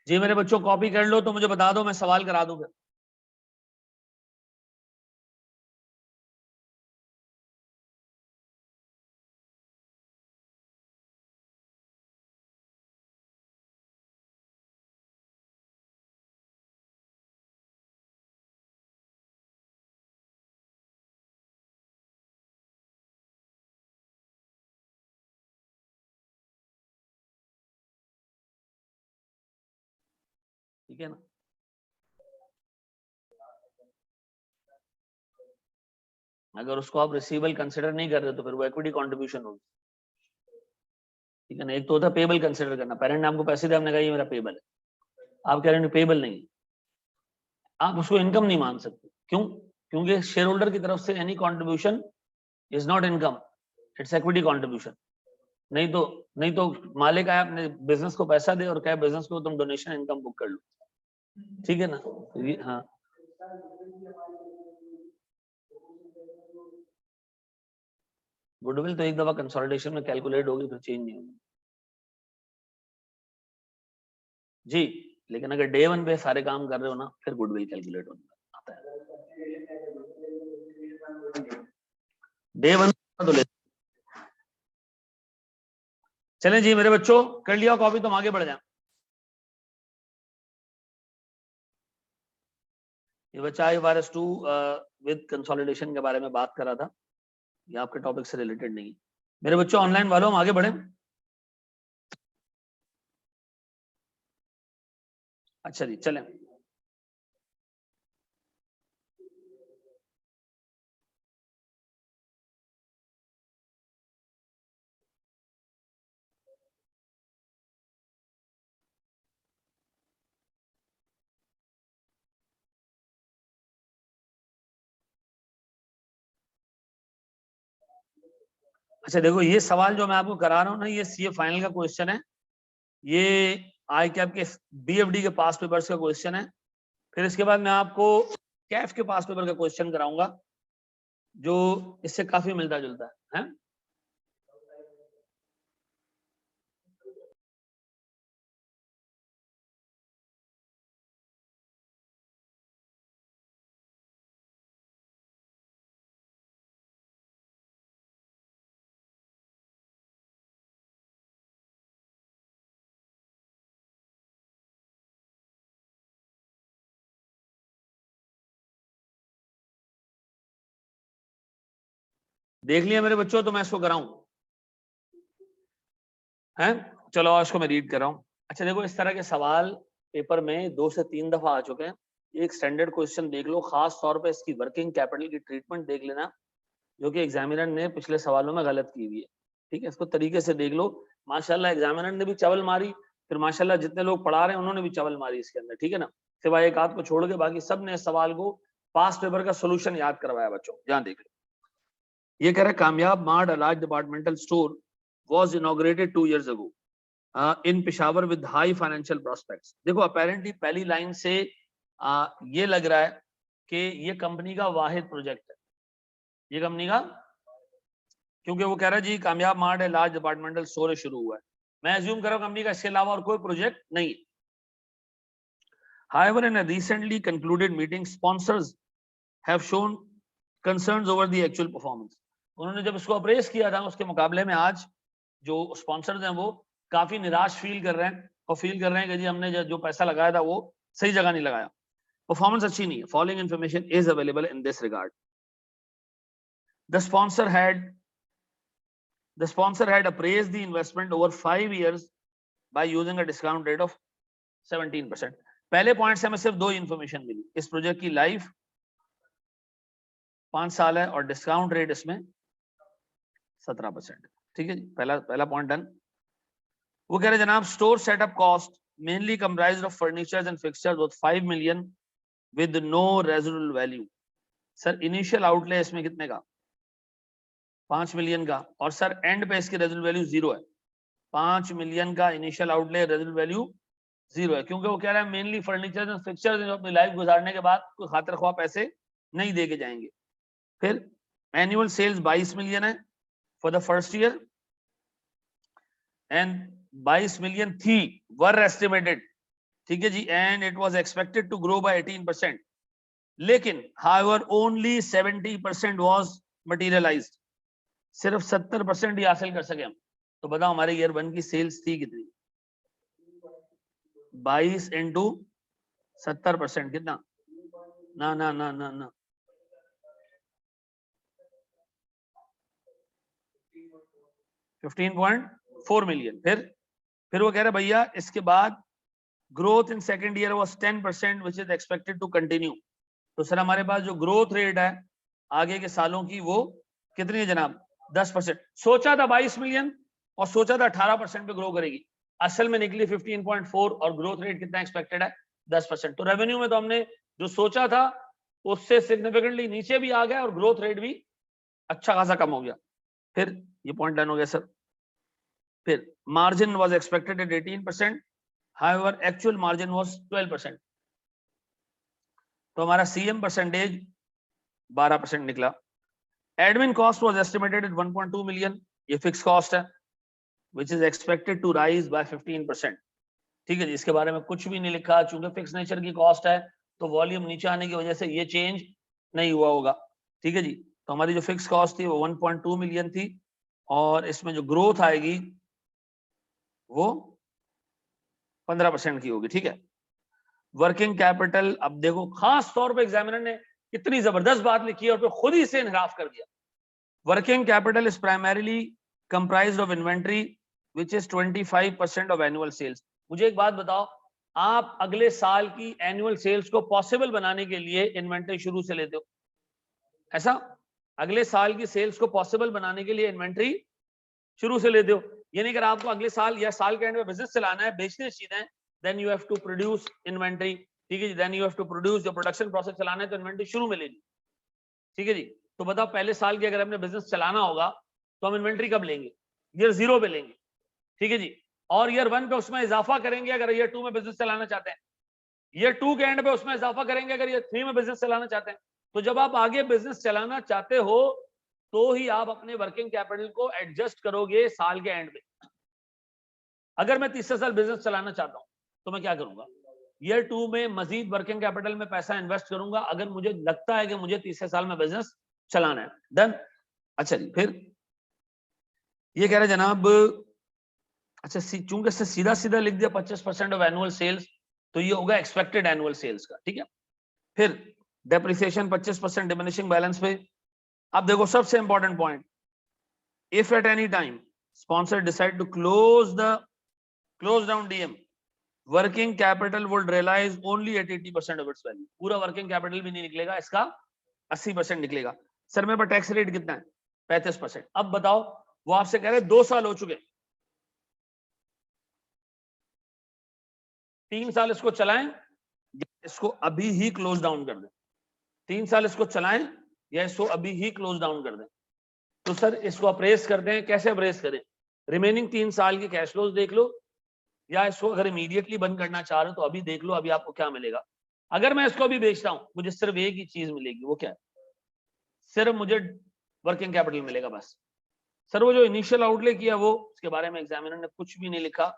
जी मेरे बच्चों कॉपी कर लो तो मुझे बता दो, मैं सवाल करा दूं फिर। ठीक है ना, अगर उसको आप रिसीवेबल कंसिडर नहीं कर रहे तो फिर वो इक्विटी कंट्रीब्यूशन होगी। ठीक है ना, एक तो होता है पेबल कंसिडर करना, पेरेंट ने आपको पैसे दिए, आपने कहा ये मेरा पेबल है, आप कह रहे हैं पेबल नहीं, आप उसको इनकम नहीं मान सकते। क्यों? क्योंकि शेयर होल्डर की तरफ से any contribution is not income, it's equity contribution. नहीं तो मालिक आया अपने बिजनेस को पैसा दे और कहे बिजनेस को तुम डोनेशन इनकम बुक कर लो। ठीक है ना, हाँ गुडविल तो एक दफा कंसोलिडेशन में कैलकुलेट होगी, फिर चेंज नहीं होगी जी। लेकिन अगर डे वन पे सारे काम कर रहे हो ना, फिर गुडविल कैलकुलेट होता है। डे वन तो ले। चलें जी मेरे बच्चों, कर लिया कॉपी, तुम आगे बढ़ जाए। ये बच्चा IFRS 2 विद कंसोलिडेशन के बारे में बात कर रहा था, ये आपके टॉपिक से रिलेटेड नहीं है। मेरे बच्चों ऑनलाइन वालों, हम आगे बढ़े। अच्छा जी चलें। अच्छा देखो, ये सवाल जो मैं आपको करा रहा हूँ ना, ये CA फाइनल का क्वेश्चन है, ये ICAP के BFD के पास पेपर्स का क्वेश्चन है। फिर इसके बाद मैं आपको कैफ के पास पेपर का क्वेश्चन कराऊंगा, जो इससे काफी मिलता जुलता है? देख लिया मेरे बच्चों, तो मैं इसको कराऊं हैं? चलो आज को मैं रीड कर रहा हूँ। अच्छा देखो, इस तरह के सवाल पेपर में 2 से 3 दफा आ चुके हैं। एक स्टैंडर्ड क्वेश्चन देख लो, खास तौर पे इसकी वर्किंग कैपिटल की ट्रीटमेंट देख लेना, जो कि एग्जामिनर ने पिछले सवालों में गलत की हुई है। ठीक है, इसको तरीके से देख लो। माशाल्लाह एग्जामिनर ने भी चवल मारी, फिर माशाल्लाह जितने लोग पढ़ा रहे हैं उन्होंने भी चवल मारी इसके अंदर। ठीक है ना, सिवाय एक आध को छोड़ के बाकी सब ने इस सवाल को पास्ट पेपर का सोल्यूशन याद करवाया बच्चों। ध्यान देख लो, ये कह रहा है कामयाब mart a large departmental store was inaugurated 2 years ago in Peshawar with high financial prospects। देखो अपेरेंटली पहली लाइन से ये लग रहा है कि ये कंपनी का वाहिद प्रोजेक्ट है, ये कंपनी का, क्योंकि वो कह रहा है जी कामयाब मार्ट है लार्ज डिपार्टमेंटल स्टोर शुरू हुआ है। मैं अज्यूम कर रहा हूं कंपनी का इसके अलावा और कोई प्रोजेक्ट नहीं है। However, in a recently concluded meeting, sponsors have shown concerns over the actual performance। उन्होंने जब इसको अप्रेस किया था उसके मुकाबले में आज जो स्पॉन्सर्स हैं वो काफी निराश फील कर रहे हैं, और फील कर रहे हैं कि जी हमने जो पैसा लगाया था वो सही जगह नहीं लगाया, परफॉर्मेंस अच्छी नहीं है। Following information is available in this regard. The sponsor had appraised the investment over 5 years by using a discount rate of 17%। पहले पॉइंट से हमें सिर्फ 2 इंफॉर्मेशन मिली, इस प्रोजेक्ट की लाइफ 5 साल है और डिस्काउंट रेट इसमें 17%। ठीक है जी, पहला पॉइंट डन। वो कह रहे जनाब store setup cost mainly comprised of furnitures and fixtures worth 5 million with no residual value. Sir initial outlay इसमें कितने का? 5 million का, और सर एंड पे इसकी रेजिडुअल वैल्यू 0 है। 5 million का इनिशियल आउटले, रेजिडुअल वैल्यू 0 है, क्योंकि वो कह रहा है मेनली फर्नीचर एंड फिक्सचर्स जो अपनी लाइफ गुजारने के बाद कोई खातिर ख्वाह पैसे नहीं दे के जाएंगे। फिर एनुअल सेल्स 22 million है for the first year, and 22 million थी वर एस्टिमेटेड ठीक है जी, and it was expected to grow by 18%, लेकिन हाउएवर ओनली 70% वाज मटेरियलाइज्ड, सिर्फ 70% ही हासिल कर सके हम। तो बताओ हमारे ईयर 1 की सेल्स थी कितनी? 22 इंटू 70% कितना? ना ना ना ना ना 15.4 मिलियन। फिर वो कह रहे भैया इसके बाद growth in second year was 10% which is expected to continue. तो सर हमारे पास जो ग्रोथ रेट है आगे के सालों की वो कितनी है जनाब? 10%। सोचा था 22 मिलियन और सोचा था 18% पे ग्रो करेगी, असल में निकली 15.4 और ग्रोथ रेट कितना एक्सपेक्टेड है? 10%। तो रेवेन्यू में तो हमने जो सोचा था उससे सिग्निफिकेंटली नीचे भी आ गया और ग्रोथ रेट भी अच्छा खासा कम हो गया। फिर ये पॉइंट डन हो गया सर। फिर margin was expected at 18%, however actual margin was 12%। तो हमारा सीएम परसेंटेज 12% निकला। Admin cost was estimated at 1.2 million, ये फिक्स कॉस्ट है which is expected to rise by 15%। ठीक है जी, इसके बारे में कुछ भी नहीं लिखा, चूंकि फिक्स नेचर की कॉस्ट है तो वॉल्यूम नीचे आने की वजह से ये चेंज नहीं हुआ होगा। ठीक है जी, तो हमारी जो फिक्स कॉस्ट थी वो 1.2 मिलियन थी और इसमें जो ग्रोथ आएगी वो 15% की होगी। ठीक है, वर्किंग कैपिटल, अब देखो खास तौर पे एग्जामिनर ने कितनी जबरदस्त बात लिखी है और फिर खुद ही इसे इनराफ कर दिया। Working capital is primarily comprised of inventory which is 25% of annual sales. मुझे एक बात बताओ, आप अगले साल की एनुअल सेल्स को पॉसिबल बनाने के लिए इन्वेंट्री शुरू से लेते हो? ऐसा अगले साल की सेल्स को पॉसिबल बनाने के लिए इन्वेंट्री शुरू से लेते हो? यानी अगर आपको अगले साल या साल के एंड में बिजनेस चलाना है, बेचने चीजें, then you have to produce inventory. ठीक है जी, then you have to produce, जो प्रोडक्शन प्रोसेस चलाना है तो इन्वेंट्री शुरू में लेनी। ठीक है जी, तो बताओ पहले साल की अगर हमने बिजनेस चलाना होगा तो हम इन्वेंट्री कब लेंगे? ईयर 0 पे लेंगे। ठीक है जी, और ईयर 1 पे उसमें इजाफा करेंगे अगर ईयर 2 में बिजनेस चलाना चाहते हैं, ईयर 2 के एंड पे उसमें इजाफा करेंगे अगर ईयर 3 में बिजनेस चलाना चाहते हैं। तो जब आप आगे बिजनेस चलाना चाहते हो तो ही आप अपने वर्किंग कैपिटल को एडजस्ट करोगे साल के एंड में। अगर मैं तीसरे साल बिजनेस चलाना चाहता हूं तो मैं क्या करूंगा? ईयर 2 में मजीद वर्किंग कैपिटल में पैसा इन्वेस्ट करूंगा अगर मुझे लगता है कि मुझे तीसरे साल में बिजनेस चलाना है। डन। अच्छा जी, फिर ये कह रहे जनाब, अच्छा चूंकि सीधा सीधा लिख दिया 25% ऑफ एनुअल सेल्स, तो ये होगा एक्सपेक्टेड एनुअल सेल्स का। ठीक है, फिर डेप्रिसिएशन 25% डिमिनिशिंग बैलेंस पे। अब देखो सबसे important point, if at any time sponsor decide to close down DM, working capital would realise only at 80% of its value. पूरा वर्किंग कैपिटल भी नहीं निकलेगा, इसका 80% निकलेगा। सर मेरे पास टैक्स रेट कितना है? 35%। अब बताओ, वो आपसे कह रहे 2 साल हो चुके, 3 साल इसको चलाएं, इसको अभी ही क्लोज डाउन कर दें। 3 साल इसको चलाएं या इसको अभी ही क्लोज डाउन कर दें। तो सर इसको अप्रेस कर दें, कैसे अप्रेस करें? रिमेनिंग 3 साल की कैश फ्लोज देख लो, या इसको अगर इमीडिएटली बंद करना चाह रहे हो तो अभी देख लो अभी आपको क्या मिलेगा। अगर मैं इसको अभी बेचता हूं मुझे सिर्फ एक ही चीज मिलेगी, वो क्या है? सिर्फ मुझे वर्किंग कैपिटल मिलेगा बस। सर वो जो इनिशियल आउटले किया वो, उसके बारे में एग्जामिनर ने कुछ भी नहीं लिखा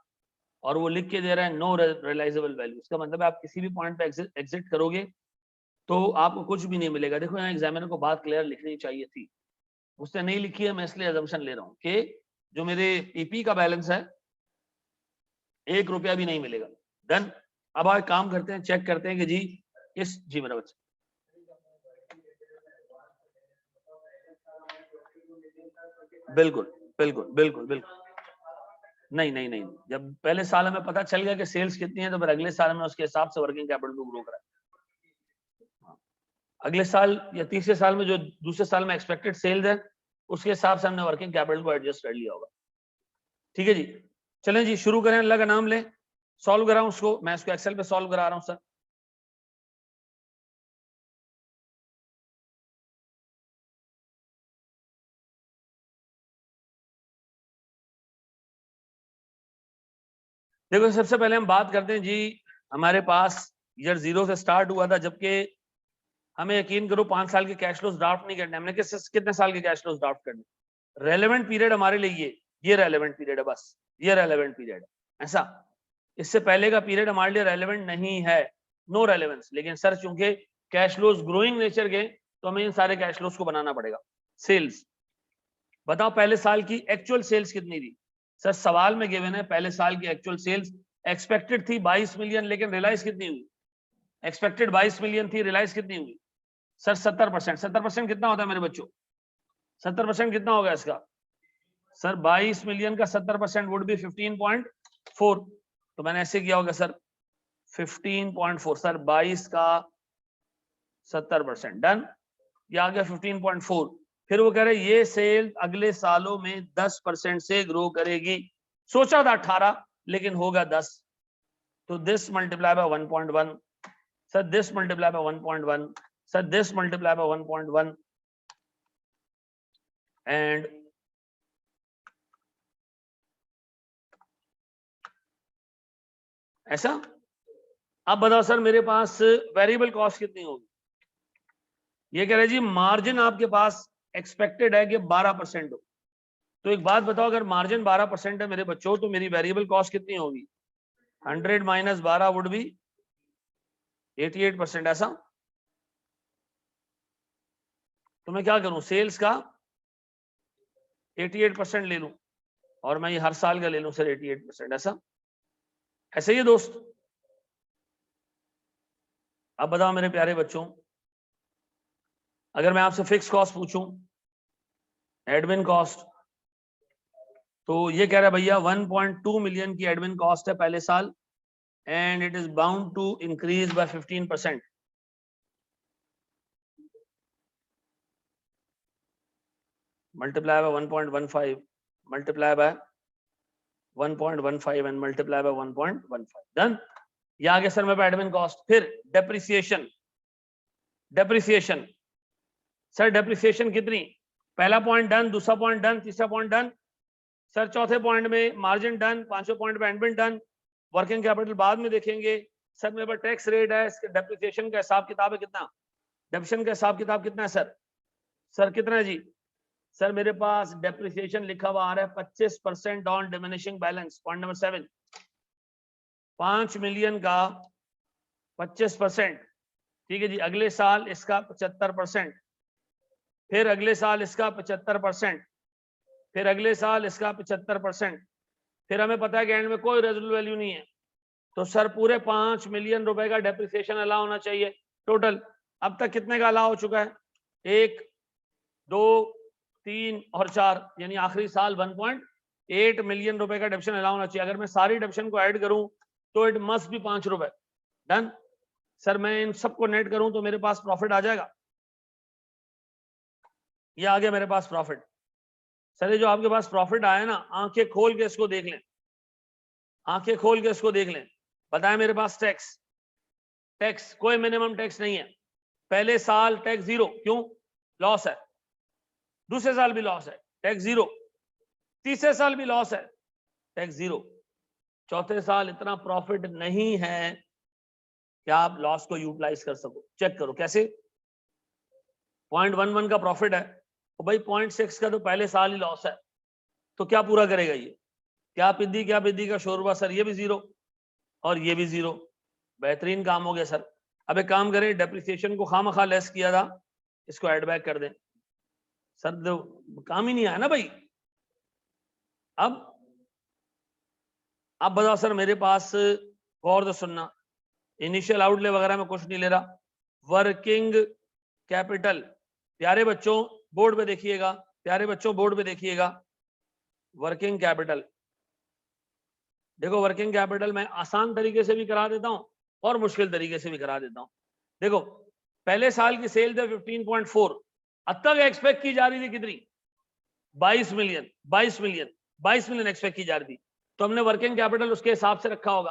और वो लिख के दे रहा है नो रियलाइजेबल वैल्यू। इसका मतलब है आप किसी भी पॉइंट पे एग्जिट करोगे तो आपको कुछ भी नहीं मिलेगा। देखो यहाँ एग्जामिनर को बात क्लियर लिखनी चाहिए थी, उसने नहीं लिखी है, मैं इसलिए अजम्पशन ले रहा हूँ कि जो मेरे पीपी का बैलेंस है 1 रुपया भी नहीं मिलेगा। डन। अब आप काम करते हैं, चेक करते हैं कि जी जी मेरा बच्चा, बिल्कुल बिल्कुल बिल्कुल बिल्कुल नहीं नहीं नहीं, जब पहले साल हमें पता चल गया कि सेल्स कितनी है तो फिर अगले साल में उसके हिसाब से वर्किंग कैपिटल को ग्रो करा। अगले साल या तीसरे साल में जो दूसरे साल में एक्सपेक्टेड सेल्स है उसके हिसाब से हमने वर्किंग कैपिटल को एडजस्ट कर लिया होगा। ठीक है जी, चलें जी शुरू करें, अल्लाह का नाम लें, सॉल्व कराऊं उसको, मैं इसको एक्सेल पे सॉल्व करा रहा हूं सर। देखो सबसे पहले हम बात करते हैं जी, हमारे पास ईयर 0 से स्टार्ट हुआ था, जबकि हमें यकीन करो 5 साल के कैश फ्लोज ड्राफ्ट नहीं करने, हमने कितने साल के कैश फ्लोज ड्राफ्ट करने? रेलेवेंट पीरियड हमारे लिए ये रेलेवेंट पीरियड है, बस ये रेलेवेंट पीरियड है ऐसा। इससे पहले का पीरियड हमारे लिए रेलेवेंट नहीं है, नो रेलेवेंस। लेकिन सर चूंकि कैश फ्लोज ग्रोइंग नेचर के, तो हमें इन सारे कैश फ्लोज को बनाना पड़ेगा। सेल्स बताओ पहले साल की एक्चुअल सेल्स कितनी थी? सर सवाल में गिवन है पहले साल की एक्चुअल सेल्स एक्सपेक्टेड थी 22 मिलियन, लेकिन रियलाइज कितनी हुई? एक्सपेक्टेड 22 मिलियन थी, रियलाइज कितनी हुई? सर 70%। 70% कितना होता है मेरे बच्चों? 70% कितना होगा इसका? सर 22 मिलियन का 70% वुड बी 15.4। तो मैंने ऐसे किया होगा सर 15.4, सर 22 का 70% डन, ये आ गया 15.4। फिर वो कह रहे ये सेल अगले सालों में 10% से ग्रो करेगी। सोचा था 18 लेकिन होगा 10, तो this multiply by 1.1, sir this multiply by 1.1, sir this multiply by 1.1 and ऐसा। अब बताओ सर मेरे पास वेरिएबल कॉस्ट कितनी होगी? ये कह रहे जी मार्जिन आपके पास एक्सपेक्टेड है कि 12% हो। तो एक बात बताओ, अगर मार्जिन 12% है मेरे बच्चों, तो मेरी वेरिएबल कॉस्ट कितनी होगी? 100 माइनस 12 वुड बी 88%। ऐसा तो मैं क्या करूं, सेल्स का 88% ले लूं और मैं ये हर साल का ले लूं सर 88%। ऐसा ऐसे ही है दोस्त। अब बताओ मेरे प्यारे बच्चों, अगर मैं आपसे फिक्स कॉस्ट पूछूं, एडमिन कॉस्ट, तो ये कह रहा है भैया 1.2 मिलियन की एडमिन कॉस्ट है पहले साल and it is bound to increase by 15%। Multiply by 1.15, multiply by 1.15 and multiply by 1.15 done. ये आ गया सर मेरे एडमिन कॉस्ट। फिर डेप्रिसिएशन, डेप्रिसिएशन सर डेप्रिसिएशन कितनी? पहला पॉइंट डन, दूसरा पॉइंट डन, तीसरा पॉइंट डन, सर चौथे पॉइंट में मार्जिन डन, पांचवें पॉइंट में एडमिन डन, वर्किंग कैपिटल बाद में देखेंगे। सर मेरे पास टैक्स रेट है, इसके डेप्रिसिएशन का हिसाब किताब है कितना? डेप्रिसिएशन का हिसाब किताब कितना है सर? सर कितना है जी? सर मेरे पास डेप्रिसिएशन लिखा हुआ आ रहा है 25% on diminishing balance. Point number 7, 5 million का 25%, ठीक है जी। अगले साल इसका 75%, फिर अगले साल इसका 75%, फिर अगले साल इसका 75%, फिर हमें पता है कि एंड में कोई रेजिडुअल वैल्यू नहीं है, तो सर पूरे 5 मिलियन रुपए का डेप्रिसिएशन अलाउ होना चाहिए टोटल। अब तक कितने का अलाउ हो चुका है? 1, 2, 3 और 4, यानी आखिरी साल 1.8 मिलियन रुपए का डेप्रिसिएशन अलाउ होना चाहिए। अगर मैं सारी डेप्रिसिएशन को ऐड करूं तो इट मस्ट बी 5 रुपए। डन। सर मैं इन सबको नेट करूं तो मेरे पास प्रॉफिट आ जाएगा। ये आ गया मेरे पास प्रॉफिट। सर ये जो आपके पास प्रॉफिट आया ना, आंखें खोल के इसको देख लें, आंखें खोल के इसको देख लें। बताएं मेरे पास टैक्स, टैक्स कोई मिनिमम टैक्स नहीं है। पहले साल टैक्स 0, क्यों? लॉस है। दूसरे साल भी लॉस है, टैक्स 0। तीसरे साल भी लॉस है, टैक्स 0। चौथे साल इतना प्रॉफिट नहीं है कि आप लॉस को यूटिलाइज कर सको। चेक करो कैसे। 0.11 का प्रॉफिट है, तो भाई 0.6 का तो पहले साल ही लॉस है, तो क्या पूरा करेगा ये? क्या पिद्दी का शोरबा सर, ये भी 0 और ये भी 0। बेहतरीन काम हो गया सर। अब एक काम करें, डेप्रिसिएशन को खामखा लेस किया था, इसको ऐड बैक कर दें। सर तो काम ही नहीं आया ना भाई। अब बताओ सर मेरे पास, गौर से सुनना, इनिशियल आउटले वगैरह में कुछ नहीं ले रहा। वर्किंग कैपिटल, प्यारे बच्चों बोर्ड पे देखिएगा, प्यारे बच्चों बोर्ड पे देखिएगा। वर्किंग कैपिटल, देखो वर्किंग कैपिटल मैं आसान तरीके से भी करा देता हूं और मुश्किल तरीके से भी करा देता हूं। देखो पहले साल की सेल थे 15.4, अब तक एक्सपेक्ट की जा रही थी कितनी? 22 मिलियन, 22 मिलियन, 22 मिलियन एक्सपेक्ट की जा रही थी, तो हमने वर्किंग कैपिटल उसके हिसाब से रखा होगा।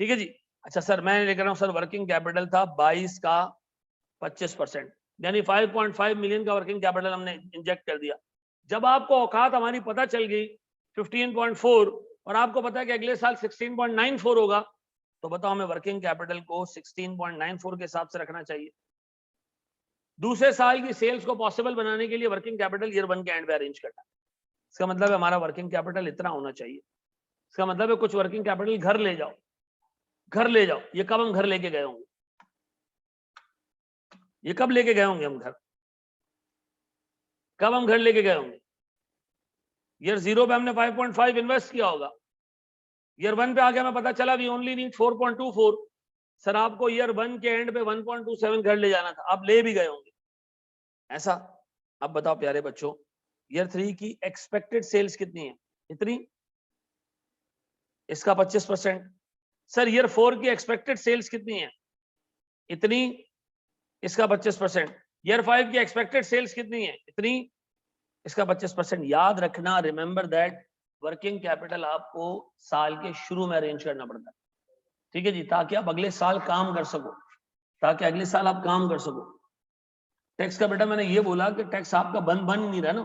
ठीक है जी। अच्छा सर मैं लेकर रहा हूं सर, वर्किंग कैपिटल था 22 का 25%, यानी 5.5 मिलियन का वर्किंग कैपिटल हमने इंजेक्ट कर दिया। जब आपको औकात हमारी पता चल गई 15.4 और आपको पता है कि अगले साल 16.94 होगा, तो बताओ हमें वर्किंग कैपिटल को 16.94 के हिसाब से रखना चाहिए। दूसरे साल की सेल्स को पॉसिबल बनाने के लिए वर्किंग कैपिटल ईयर 1 के एंड पे अरेंज करना है। इसका मतलब है हमारा वर्किंग कैपिटल इतना होना चाहिए। इसका मतलब है कुछ वर्किंग कैपिटल घर ले जाओ, घर ले जाओ, ये कब हम घर लेके गए होंगे, ये कब लेके गए होंगे हम घर, कब हम घर लेके गए होंगे? ईयर 0 पे हमने 5.5 इन्वेस्ट किया होगा, ईयर 1 पे आ गया, मैं पता चला वी ओनली नीड 4.24, सर आपको ईयर 1 के एंड पे 1.27 घर ले जाना था, आप ले भी गए होंगे, ऐसा। अब बताओ प्यारे बच्चों, ईयर 3 की एक्सपेक्टेड सेल्स कितनी है? इतनी, इसका 25%। सर ईयर 4 की एक्सपेक्टेड सेल्स कितनी है? इतनी, इसका 25%। ईयर 5 की एक्सपेक्टेड सेल्स कितनी है? इतनी, इसका 25%। याद रखना, रिमेंबर दैट वर्किंग कैपिटल आपको साल के शुरू में अरेंज करना पड़ता है, ठीक है जी, ताकि आप अगले साल काम कर सको, ताकि अगले साल आप काम कर सको। टैक्स का बेटा मैंने ये बोला कि टैक्स आपका बन नहीं रहा ना,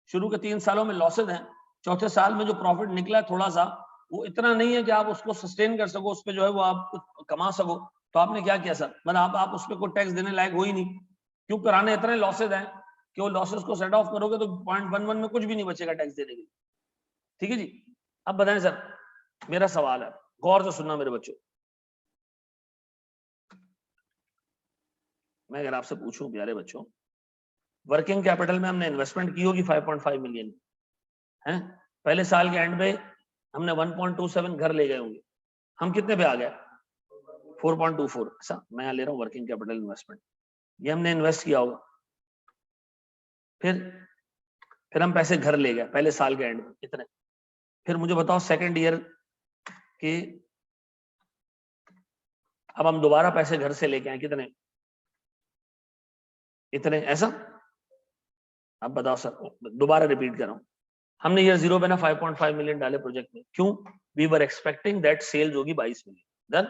शुरू के 3 सालों में लॉसेज हैं, चौथे साल में जो प्रॉफिट निकला थोड़ा सा, वो इतना नहीं है कि आप उसको सस्टेन कर सको, उस पर जो है वो आप कुछ कमा सको। तो आपने क्या किया सर, मतलब आप उस पर कोई टैक्स देने लायक हो ही नहीं, क्यों? कराने इतने लॉसेज हैं कि वो लॉसेज को सेट ऑफ करोगे तो 0.11 में कुछ भी नहीं बचेगा टैक्स देने के लिए, ठीक है जी। अब बताएं सर, मेरा सवाल है, गौर से सुनना मेरे बच्चों, मैं अगर आपसे पूछूं प्यारे बच्चों, वर्किंग कैपिटल में हमने इन्वेस्टमेंट की होगी 5.5 मिलियन है, पहले साल के एंड पे हमने 1.27 घर ले गए होंगे, हम कितने पे आ गए? 4.24। ऐसा मैं यहाँ ले रहा हूँ वर्किंग कैपिटल इन्वेस्टमेंट, ये हमने इन्वेस्ट किया होगा, फिर हम पैसे घर ले गए पहले साल के एंड में, कितने? फिर मुझे बताओ सेकंड ईयर की, अब हम दोबारा पैसे घर से लेके आए, कितने? इतने, ऐसा। अब बताओ सर, दोबारा रिपीट कर रहा हूं, हमने ईयर 0 पे ना 5.5 मिलियन डाले प्रोजेक्ट में, क्यों? We were expecting that sales होगी 22 मिलियन। देन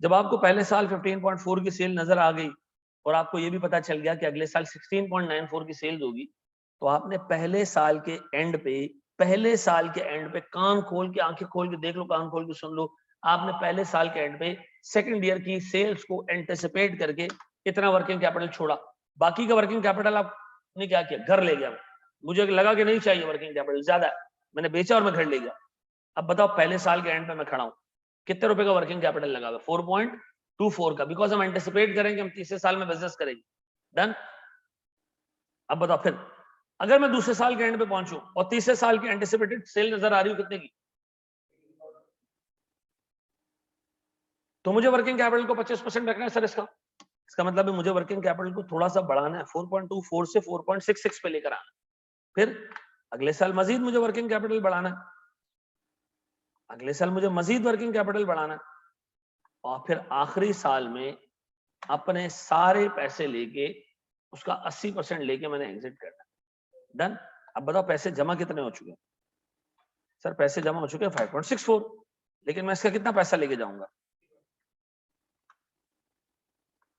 जब आपको पहले साल 15.4 की सेल नजर आ गई और आपको ये भी पता चल गया कि अगले साल 16.94 की सेल्स होगी, तो आपने पहले साल के एंड पे कान खोल के, आंखें खोल के देख लो, कान खोल के सुन लो, आपने पहले साल के एंड पे सेकंड ईयर की सेल्स को एंटिसिपेट करके इतना वर्किंग कैपिटल छोड़ा। बाकी का वर्किंग कैपिटल आपने क्या किया? घर ले गया। मुझे लगा कि नहीं चाहिए वर्किंग कैपिटल, ज्यादा है, मैंने बेचा और मैं घर ले गया। अब बताओ पहले साल के एंड पे मैं खड़ा हूं, कितने रुपए का वर्किंग कैपिटल लगा हुआ? 4.24 का, बिकॉज हम एंटिसिपेट करेंगे हम तीसरे साल में बिजनेस करेंगे। डन। अब बताओ फिर, अगर मैं दूसरे साल के एंड पे पहुंचूं और तीसरे साल की एंटिसिपेटेड सेल नजर आ रही हो कितने की, तो मुझे वर्किंग कैपिटल को 25% रखना है सर। इसका मतलब है मुझे वर्किंग कैपिटल को थोड़ा सा बढ़ाना है, 4.24 से 4.66 पे लेकर आना, फिर अगले साल मजीद मुझे वर्किंग कैपिटल बढ़ाना है, अगले साल मुझे मजीद वर्किंग कैपिटल बढ़ाना है, और फिर आखिरी साल में अपने सारे पैसे लेके उसका 80% लेके मैंने एग्जिट करना। डन। अब बताओ पैसे जमा कितने हो चुके हैं? सर पैसे जमा हो चुके हैं 5.64, लेकिन मैं इसका कितना पैसा लेके जाऊंगा?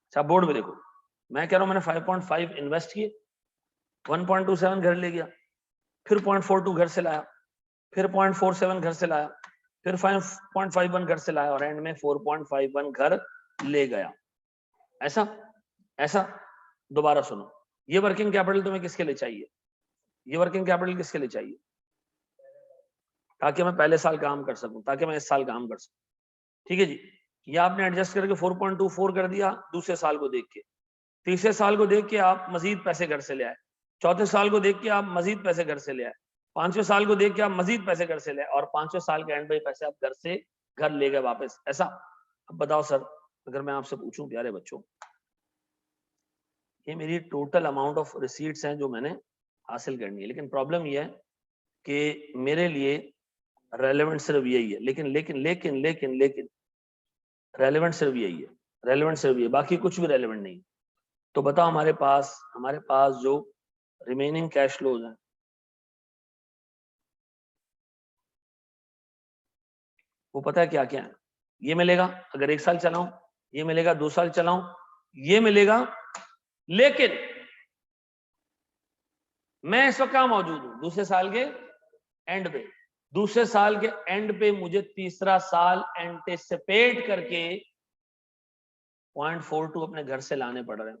अच्छा बोर्ड में देखो, मैं कह रहा हूं मैंने 5.5 इन्वेस्ट किए, 1.27 घर ले गया, फिर 0.42 घर से लाया, फिर 0.47 घर से लाया, फिर 5.51 घर से लाया, और एंड में 4.51 घर ले गया। ऐसा। दोबारा सुनो, ये वर्किंग कैपिटल तुम्हें किसके लिए चाहिए? ये वर्किंग कैपिटल किसके लिए चाहिए? ताकि मैं पहले साल काम कर सकूं, ताकि मैं इस साल काम कर सकूं, ठीक है जी। ये आपने एडजस्ट करके 4.24 कर दिया दूसरे साल को देख के, तीसरे साल को देख के आप मजीद पैसे घर से ले आए, चौथे साल को देख के आप मजीद पैसे घर से ले आए, पांचवें साल को देख के आप मजीद पैसे घर से ले आए, और पांचवें साल के एंड पे पैसे आप घर ले गए वापस। ऐसा। अब बताओ सर, अगर मैं आपसे पूछूं प्यारे बच्चों, ये मेरी टोटल अमाउंट ऑफ रिसीट्स हैं जो मैंने हासिल करनी है, लेकिन प्रॉब्लम ये है कि मेरे लिए रेलेवेंट सिर्फ यही है, लेकिन रेलेवेंट सिर्फ यही है, रेलेवेंट सिर्फ ये, बाकी कुछ भी रेलेवेंट नहीं। तो बताओ हमारे पास जो रिमेनिंग कैश फ्लोज हैं वो पता है क्या क्या है? ये मिलेगा अगर 1 साल चलाऊं, ये मिलेगा 2 साल चलाऊं, ये मिलेगा, लेकिन मैं इस वक्त कहां मौजूद हूं? दूसरे साल के एंड पे। दूसरे साल के एंड पे मुझे तीसरा साल एंटिसिपेट करके 0.42 अपने घर से लाने पड़ रहे हैं।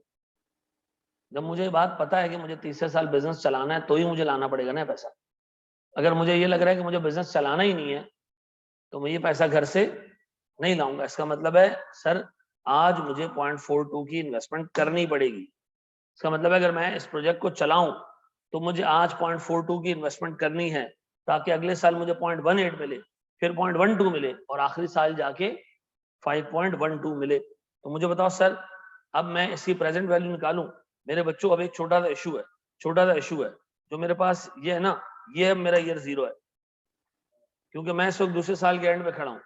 जब मुझे बात पता है कि मुझे तीसरे साल बिजनेस चलाना है, तो ही मुझे लाना पड़ेगा ना पैसा। अगर मुझे ये लग रहा है कि मुझे बिजनेस चलाना ही नहीं है, तो मैं ये पैसा घर से नहीं लाऊंगा। इसका मतलब है सर आज मुझे 0.42 की इन्वेस्टमेंट करनी पड़ेगी। इसका मतलब है अगर मैं इस प्रोजेक्ट को चलाऊं तो मुझे आज 0.42 की इन्वेस्टमेंट करनी है ताकि अगले साल मुझे 0.18 मिले, फिर 0.12 मिले और आखिरी साल जाके 5.12 मिले। तो मुझे बताओ सर अब मैं इसकी प्रेजेंट वैल्यू निकालूं। मेरे बच्चों अब एक छोटा सा इशू है जो मेरे पास ये है ना, ये अब मेरा ईयर 0 है क्योंकि मैं इस वक्त दूसरे साल के एंड में खड़ा हूं।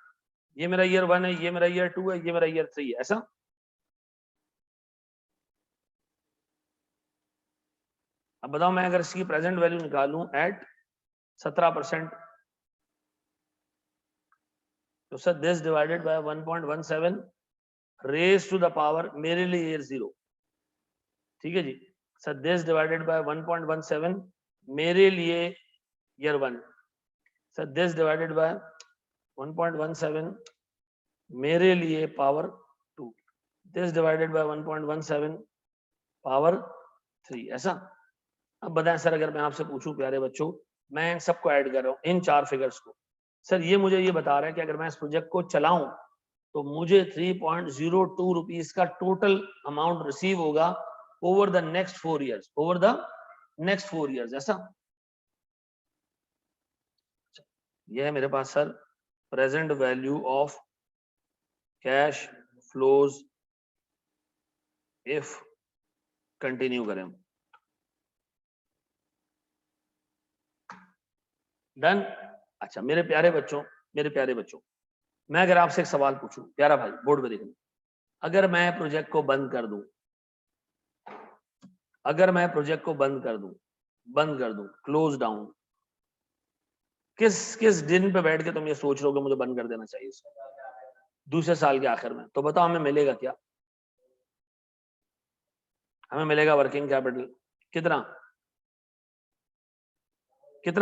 ये मेरा ईयर 1 है, ये मेरा ईयर 2 है, ये मेरा ईयर 3 है। ऐसा अब बताओ मैं अगर इसकी प्रेजेंट वैल्यू निकालूं एट 17%, तो sir this divided by 1.17 raise to the power, मेरे लिए ईयर 0, ठीक है जी। सर दिस डिवाइडेड बाय 1.17 मेरे लिए year 1। Sir this divided by 1.17 मेरे लिए power 2। This divided by 1.17 power 3। ऐसा अब बताएं सर अगर मैं आपसे पूछूं प्यारे बच्चों, मैं इन सबको ऐड कर रहा हूं इन 4 फिगर्स को, सर ये मुझे ये बता रहा है कि अगर मैं इस प्रोजेक्ट को चलाऊं तो मुझे 3.02 रुपीज का टोटल अमाउंट रिसीव होगा over the next 4 years, over the next 4 years. ऐसा ये है मेरे पास sir present value of cash flows if continue करें। डन। अच्छा मेरे प्यारे बच्चों मैं अगर आपसे एक सवाल पूछूं, प्यारा भाई बोर्ड पे देखना, अगर मैं प्रोजेक्ट को बंद कर दूं, क्लोज डाउन, किस दिन पे बैठ के तुम ये सोच रहे हो मुझे बंद कर देना चाहिए इसको? दूसरे साल के आखिर में। तो बताओ हमें मिलेगा क्या? हमें मिलेगा वर्किंग कैपिटल कितना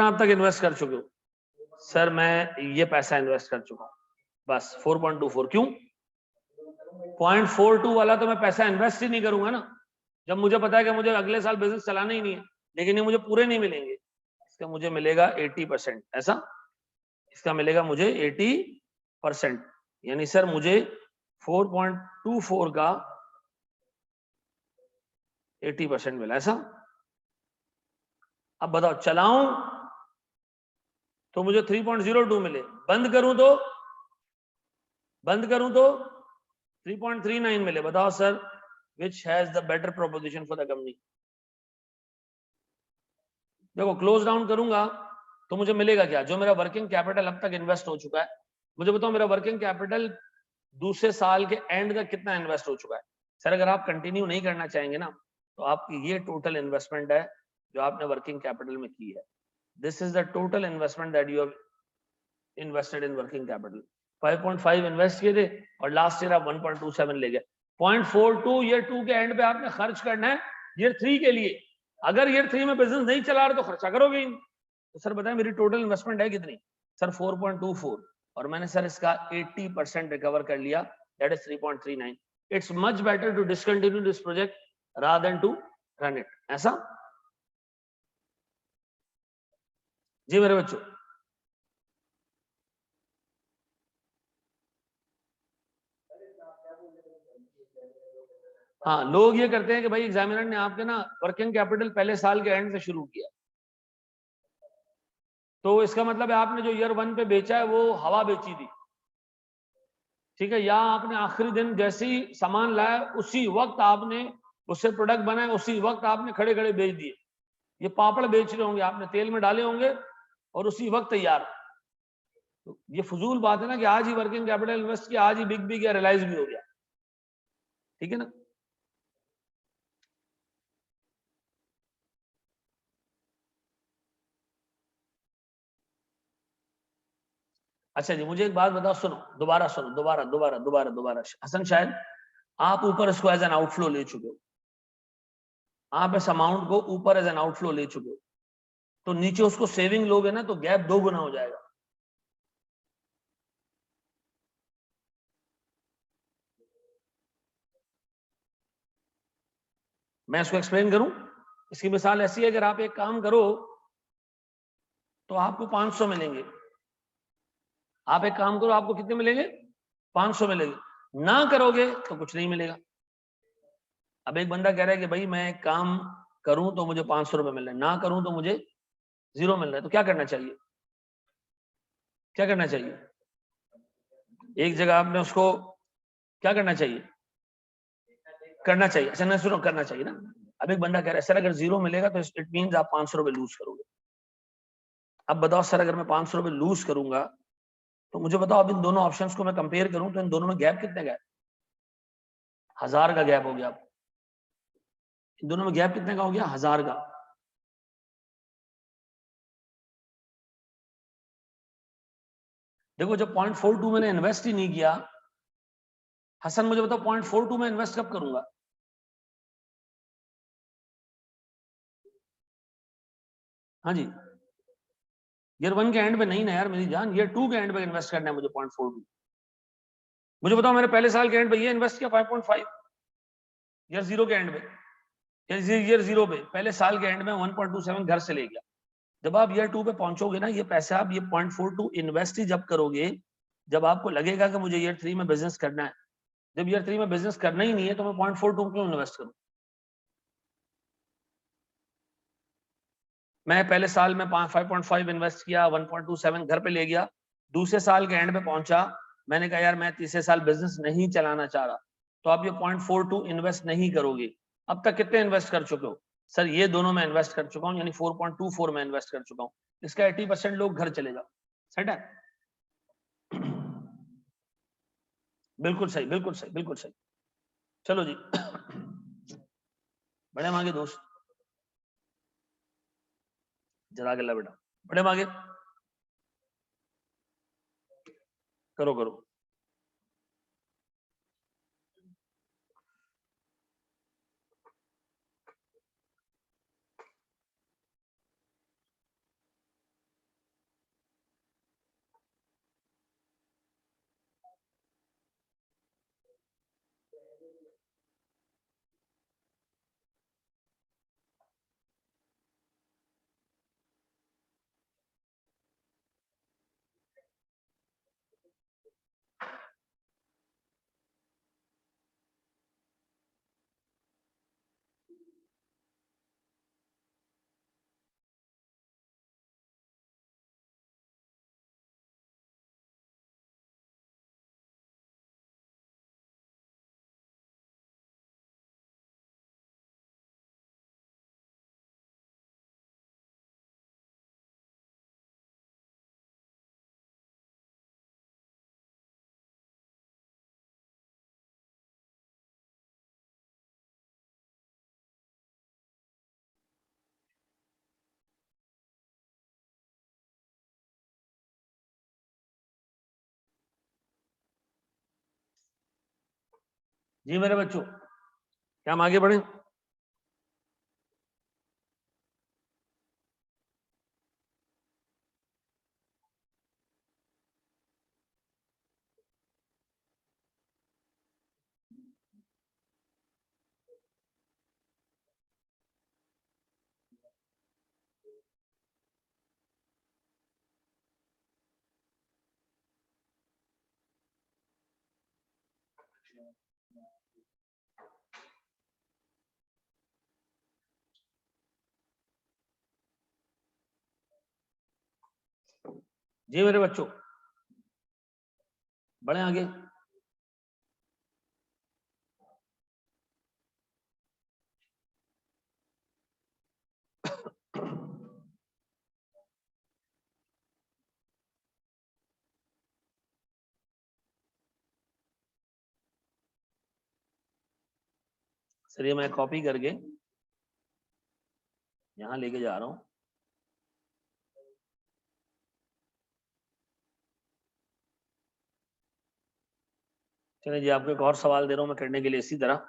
अब तक इन्वेस्ट कर चुके हो? सर मैं ये पैसा इन्वेस्ट कर चुका हूं बस 4.24। क्यों 0.42 वाला तो मैं पैसा इन्वेस्ट ही नहीं करूंगा ना, जब मुझे पता है कि मुझे अगले साल बिजनेस चलाना ही नहीं है। लेकिन ये मुझे पूरे नहीं मिलेंगे, इसका मुझे मिलेगा 80%। ऐसा इसका मिलेगा मुझे 80%, यानी सर मुझे 4.24 का 80% मिला। ऐसा अब बताओ चलाऊं तो मुझे 3.02 मिले, बंद करूं तो 3.39 मिले। बताओ sir which has the better proposition for the company? देखो क्लोज डाउन करूंगा तो मुझे मिलेगा क्या? जो मेरा वर्किंग कैपिटल अब तक इन्वेस्ट हो चुका है। मुझे बताओ मेरा वर्किंग कैपिटल दूसरे साल के एंड तक कितना इन्वेस्ट हो चुका है? सर अगर आप कंटिन्यू नहीं करना चाहेंगे ना तो आपकी ये टोटल इन्वेस्टमेंट है जो आपने वर्किंग कैपिटल में की है। This is the total investment that you have invested in working capital. 5.5 invest किए थे और लास्ट ईयर आप 1.27 ले गए। 0.42 ईयर 2 के एंड पे आपने खर्च करना है ईयर 3 के लिए। अगर ईयर 3 में बिजनेस नहीं चला रहे तो खर्चा करोगे ही। तो सर बताएं मेरी टोटल इन्वेस्टमेंट है कितनी? सर 4.24 और मैंने सर इसका 80% रिकवर कर लिया, that is 3.39। It's much better to discontinue this project rather than to run it. ऐसा जी मेरे बच्चों। हाँ लोग ये करते हैं कि भाई एग्जामिनर ने आपके ना वर्किंग कैपिटल पहले साल के एंड से शुरू किया, तो इसका मतलब है आपने जो ईयर 1 पे बेचा है वो हवा बेची थी, ठीक है, या आपने आखिरी दिन जैसे ही सामान लाया उसी वक्त आपने उससे प्रोडक्ट बनाए, उसी वक्त आपने खड़े खड़े बेच दिए। ये पापड़ बेच रहे होंगे आपने, तेल में डाले होंगे और उसी वक्त तैयार। तो ये फजूल बात है ना कि आज ही वर्किंग कैपिटल इन्वेस्ट किया, आज ही बिग या रिलाइज भी हो गया, ठीक है ना। अच्छा जी मुझे एक बात बताओ, सुनो दोबारा सुनो, दोबारा हसन शायद आप ऊपर इसको एज एन आउटफ्लो ले चुके हो, आप इस अमाउंट को ऊपर एज एन आउटफ्लो ले चुके हो, तो नीचे उसको सेविंग लोगे ना तो गैप 2 गुना हो जाएगा। मैं इसको एक्सप्लेन करूं? इसकी मिसाल ऐसी है, अगर आप एक काम करो तो आपको 500 मिलेंगे, आप एक काम करो आपको कितने मिलेंगे? 500 मिलेगी, ना करोगे तो कुछ नहीं मिलेगा। अब एक बंदा कह रहा है कि भाई मैं काम करूं तो मुझे 500 रुपए मिल रहे हैं, ना करूं तो मुझे 0 मिल रहा है, तो क्या करना चाहिए? क्या करना चाहिए? एक जगह आपने उसको क्या करना चाहिए? करना चाहिए। अच्छा ना, सुनो, करना चाहिए ना। अब एक बंदा कह रहा है सर अगर 0 मिलेगा तो इट मींस आप 500 रुपए लूज करोगे। अब बताओ सर अगर मैं 500 रुपए लूज करूंगा तो मुझे बताओ, अब इन दोनों ऑप्शंस को मैं कंपेयर करूं तो इन दोनों में गैप कितने का है? 1000 का गैप हो गया। इन दोनों में गैप कितने का हो गया? 1000 का। देखो जब 0.42 मैंने इन्वेस्ट ही नहीं किया, हसन मुझे बताओ 0.42 में इन्वेस्ट कब करूंगा? हाँ जी, ईयर 1 के एंड पे नहीं ना यार मेरी जान, ईयर 2 के एंड पे इन्वेस्ट करना है मुझे 0.42। मुझे बताओ मैंने पहले साल के एंड पे ये इन्वेस्ट किया 5.5, ईयर 0 के एंड पे, ईयर 0 पे पहले साल के एंड में 1.27 घर से ले गया। जब आप ईयर 2 पे पहुंचोगे ना, ये पैसा आप ये 0.42 इन्वेस्ट ही जब करोगे जब आपको लगेगा कि मुझे ईयर 3 में बिजनेस करना है। जब ईयर 3 में बिजनेस करना ही नहीं है तो मैं 0.42 क्यों इन्वेस्ट करूं? मैं पहले साल में 5.5 इन्वेस्ट किया, 1.27 घर पे ले गया, दूसरे साल के एंड पे पहुंचा, मैंने कहा यार मैं तीसरे साल बिजनेस नहीं चलाना चाह रहा, तो आप ये 0.42 इन्वेस्ट नहीं करोगे। अब तक कितने इन्वेस्ट कर चुके हो? सर ये दोनों में इन्वेस्ट कर चुका हूं, यानी 4.24 में इन्वेस्ट कर चुका हूं। इसका 80% लोग घर चले जाओ। सेट है? बिल्कुल सही, बिल्कुल सही, बिल्कुल सही। चलो जी। बड़े मांगे दोस्त, जरा गला बेटा, बड़े मांगे, करो करो। जी मेरे बच्चों, क्या हम आगे बढ़े? जी मेरे बच्चों, बढ़े आगे। सर ये मैं कॉपी करके यहाँ लेके जा रहा हूँ। चलिए जी, आपको एक और सवाल दे रहा हूँ मैं करने के लिए इसी तरह।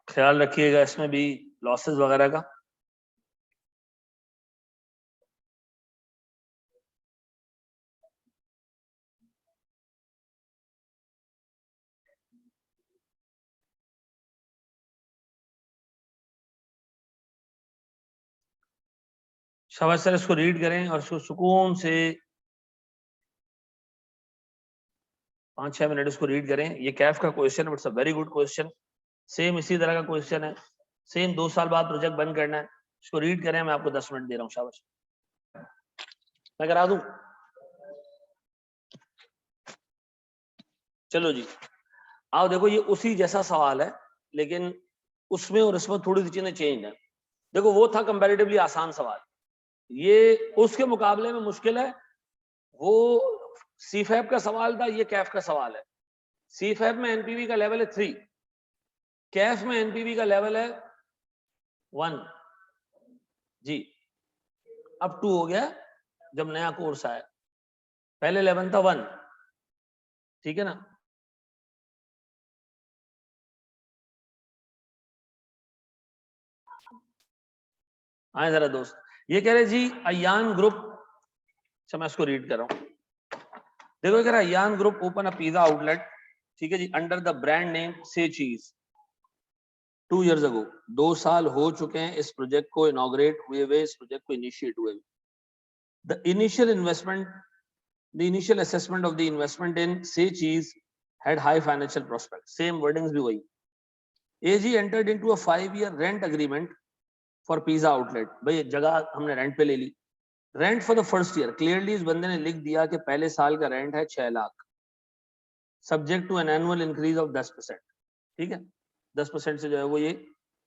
ख्याल रखिएगा इसमें भी लॉसेस वगैरह का। शाबाश सर, इसको रीड करें और इसको सुकून से 5-6 मिनट इसको रीड करें। ये कैफ का क्वेश्चन है, it's a very good question. Same इसी तरह का क्वेश्चन है, सेम 2 साल बाद प्रोजेक्ट बंद करना है। इसको रीड करें, मैं आपको 10 मिनट दे रहा हूँ, शाबाश। मैं करा दूं? चलो जी, आओ देखो, ये उसी जैसा सवाल है, लेकिन उसमें और इसमें थोड़ी सी चीजें चेंज है। देखो वो था कंपैरेटिवली आसान सवाल, ये उसके मुकाबले में मुश्किल है। वो सीफैब का सवाल था, ये कैफ का सवाल है। सीफैब में एनपीवी का लेवल है 3, कैफ में एनपीवी का लेवल है 1 जी। अब 2 हो गया जब नया कोर्स आया, पहले 11 था 1, ठीक है ना। आए जरा दोस्त, ये कह रहे जी अयान ग्रुप, अच्छा मैं इसको रीड कर रहा हूं। देखो कह रहा Ayaan group open a pizza outlet, ठीक है जी, अंडर द ब्रांड नेम से चीज 2 years ago। 2 साल हो चुके हैं इस प्रोजेक्ट को इनॉग्रेट हुए, इस प्रोजेक्ट को इनिशिएट हुए। The initial investment, the initial assessment of the investment in से चीज had high financial prospect, same wordings भी वही। AG entered into a 5-year rent agreement for pizza outlet, भाई जगह हमने रेंट पे ले ली। Rent for the first year, clearly इस बंदे ने लिख दिया कि पहले साल का रेंट है 6 lakh, subject to an annual increase of 10%, ठीक है। 10% से जो है वो ये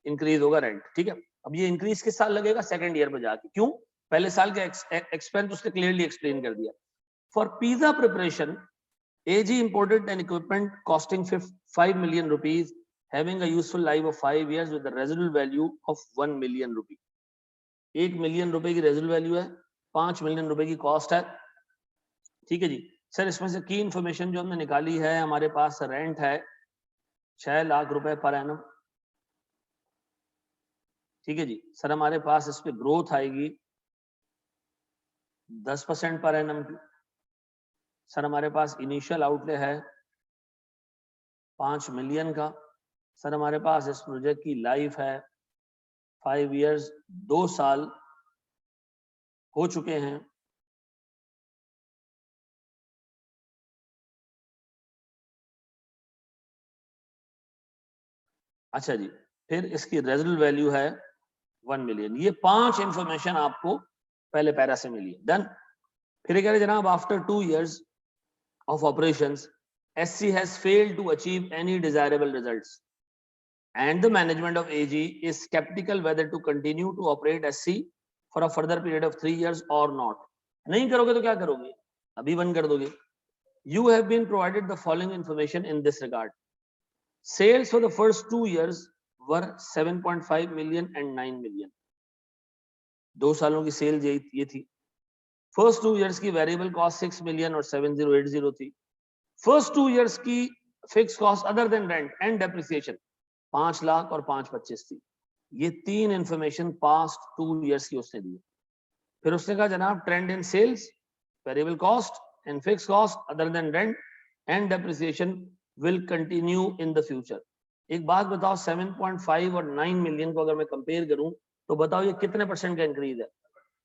इंक्रीज होगा रेंट, ठीक है। अब ये इंक्रीज किस साल लगेगा? सेकंड ईयर में जाके। क्यों? पहले साल का एक्सपेंस उसने क्लियरली एक्सप्लेन कर दिया। For pizza preparation AG imported N equipment costing 5 million rupees having a useful life of 5 years with a residual value of 1 million rupee। 1 million रुपए की रेजिडुअल वैल्यू है, 5 million रुपए की कॉस्ट है, ठीक है जी। सर इसमें से की इंफॉर्मेशन जो हमने निकाली है, हमारे पास रेंट है 6 लाख रुपए पर एनम, ठीक है जी। सर हमारे पास इस पे ग्रोथ आएगी 10% पर एनम की। सर हमारे पास इनिशियल आउटले है 5 मिलियन का। सर हमारे पास इस प्रोजेक्ट की लाइफ है 5 years, 2 साल हो चुके हैं। अच्छा जी, फिर इसकी रेजिडुअल वैल्यू है 1 मिलियन। ये 5 इंफॉर्मेशन आपको पहले पैरा से मिली है। डन। फिर कह रहे जनाब after 2 years of operations SC has failed to achieve any desirable results and the management of AG is skeptical whether to continue to operate SC for a further period of 3 years or not। नहीं करोगे तो क्या करोगे? अभी बंद कर दोगे। You have been provided the following information in this regard। Sales for the first 2 years were 7.5 million and 9 million। 2 सालों की सेल ये थी। फर्स्ट 2 years की वेरिएबल कॉस्ट 6 million और 7080 थी। फर्स्ट 2 years की fix cost other than rent and depreciation 5 lakh और 525 थी। ये 3 इंफॉर्मेशन पास्ट 2 years की उसने दी। फिर उसने कहा जनाब trend in sales, variable cost and fix cost other than rent and depreciation will continue in the future. एक बात बताओ, 7.5 और 9 मिलियन को अगर मैं कंपेयर करूं तो बताओ ये कितने परसेंट का इंक्रीज है?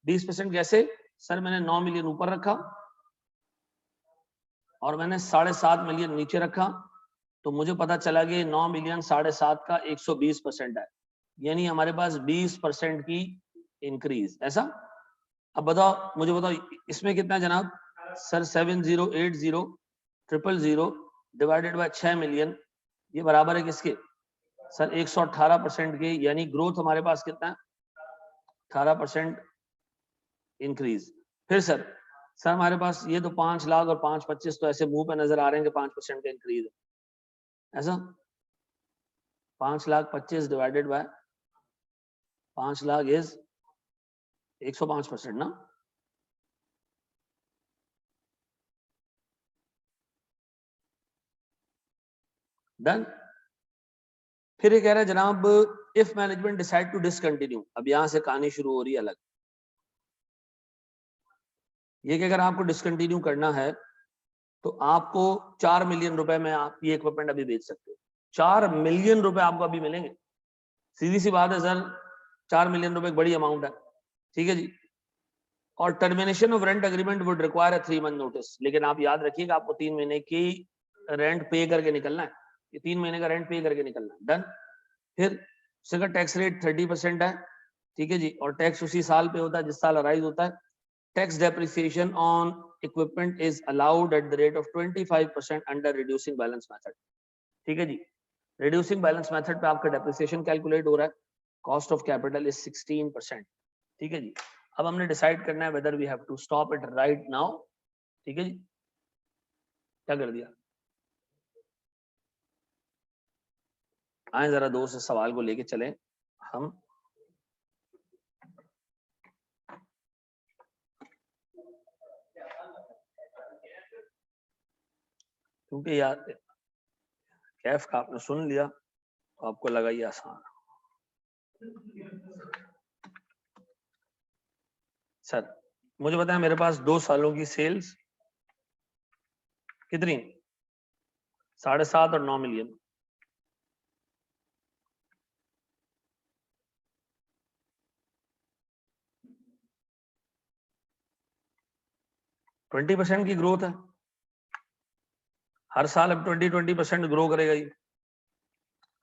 20%। कैसे? सर मैंने 9 मिलियन ऊपर रखा और मैंने 7.5 मिलियन नीचे रखा, तो मुझे पता चला कि 9 मिलियन 7.5 का 120% है, यानी हमारे पास 20% की इंक्रीज। ऐसा? अब बताओ, मुझे बताओ इसमें कितना है जनाब? सर 70800000 डिवाइडेड बाय 6 मिलियन, ये बराबर है किसके? सर 118% के, यानी ग्रोथ हमारे पास कितना है? 18% इंक्रीज। फिर सर हमारे पास ये तो 5 लाख और 525 तो ऐसे मुंह पे नजर आ रहे हैं कि 5% का इंक्रीज है। ऐसा? 5 lakh 25 divided by 5 lakh is 105% ना? डन। फिर ये कह रहा है जनाब if management decide to discontinue, अब यहां से कहानी शुरू हो रही है अलग। ये कि अगर आपको डिसकंटिन्यू करना है तो आपको 4 मिलियन रुपए में आप ये इक्विपमेंट अभी बेच सकते हो। 4 मिलियन रुपए आपको अभी मिलेंगे। सीधी सी बात है सर, 4 मिलियन रुपए एक बड़ी अमाउंट है, ठीक है जी। और termination of rent agreement would require a 3 month notice, लेकिन आप याद रखिएगा आपको 3 महीने की रेंट पे करके निकलना है, ये 3 महीने का रेंट पे करके निकलना है, डन। फिर उसका टैक्स रेट 30% है, ठीक है जी, और टैक्स उसी साल पे होता है जिस साल अराइज होता है। Tax depreciation on equipment is allowed at the rate of 25% under reducing balance method, ठीक है जी। रिड्यूसिंग बैलेंस मेथड पे आपका डेप्रिसिएशन कैलकुलेट हो रहा है, कॉस्ट ऑफ कैपिटल इज 16%, ठीक है जी। अब हमने डिसाइड करना है whether we have to stop it right now, ठीक है जी। क्या कर दिया, आए जरा दोस्त इस सवाल को लेके चलें हम। क्योंकि यार कैफ का आपने सुन लिया तो आपको लगा ये आसान। सर मुझे बताया मेरे पास 2 सालों की सेल्स कितनी, 7.5 और 9 मिलियन, ट्वेंटी % की ग्रोथ है हर साल। अब 20% ग्रो करेगा ये,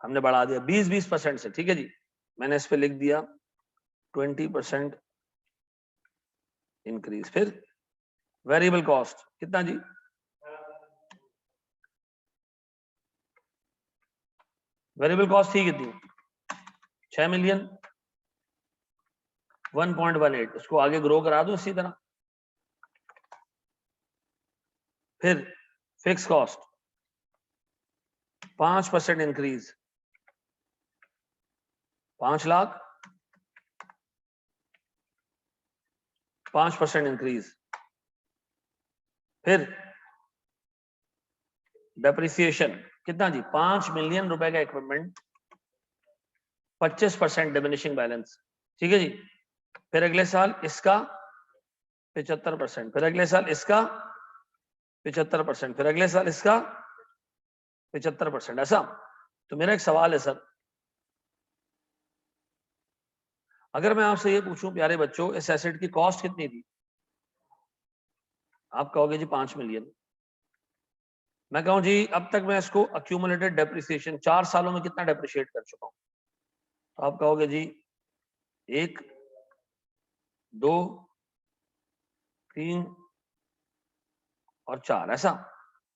हमने बढ़ा दिया 20% से, ठीक है जी। मैंने इस पे लिख दिया 20% इंक्रीज। फिर वेरिएबल कॉस्ट कितना जी, वेरिएबल कॉस्ट थी कितनी, 6 मिलियन, 1.18, उसको आगे ग्रो करा दो इसी तरह। फिर fix cost 5% increase, 5 lakh, 5% increase. फिर डेप्रिसिएशन कितना जी, 5 मिलियन रुपए का इक्विपमेंट, 25% डिमिनिशिंग बैलेंस, ठीक है जी। फिर अगले साल इसका 75%, फिर अगले साल इसका 75%, फिर अगले साल इसका 75%, ऐसा। तो मेरा एक सवाल है सर, अगर मैं आपसे ये पूछूं प्यारे बच्चों इस एसेट की कॉस्ट कितनी थी, आप कहोगे जी 5 मिलियन। मैं कहूं जी अब तक मैं इसको अक्यूमुलेटेड डेप्रिसिएशन 4 सालों में कितना डेप्रिशिएट कर चुका हूं, तो आप कहोगे जी 1, 2, 3 और 4, ऐसा।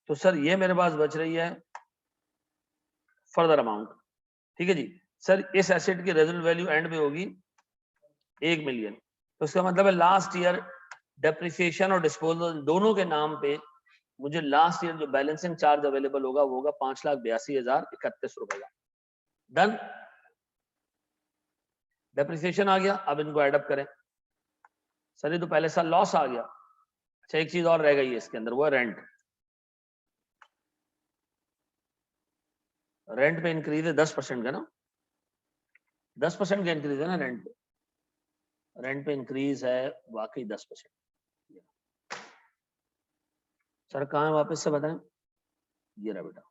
तो सर ये मेरे पास बच रही है फर्दर अमाउंट, ठीक है जी। सर इस एसेट की रेजल्ट वैल्यू एंड में होगी 1 मिलियन, तो इसका मतलब है लास्ट ईयर डेप्रिसिएशन और डिस्पोजल दोनों के नाम पे मुझे लास्ट ईयर जो बैलेंसिंग चार्ज अवेलेबल होगा वो होगा 5,82,031 रुपए का, डन। डेप्रिसिएशन आ गया, अब इनको एडअप करें। सर ये तो पहले साल लॉस आ गया, अच्छा एक चीज और रह गई है इसके अंदर, वो है रेंट। रेंट पे इंक्रीज है 10% का ना, 10% का इंक्रीज है ना रेंट पे, रेंट पे इंक्रीज है वाकई 10%। सर कहाँ है वापस से बताएं, ये रहा बेटा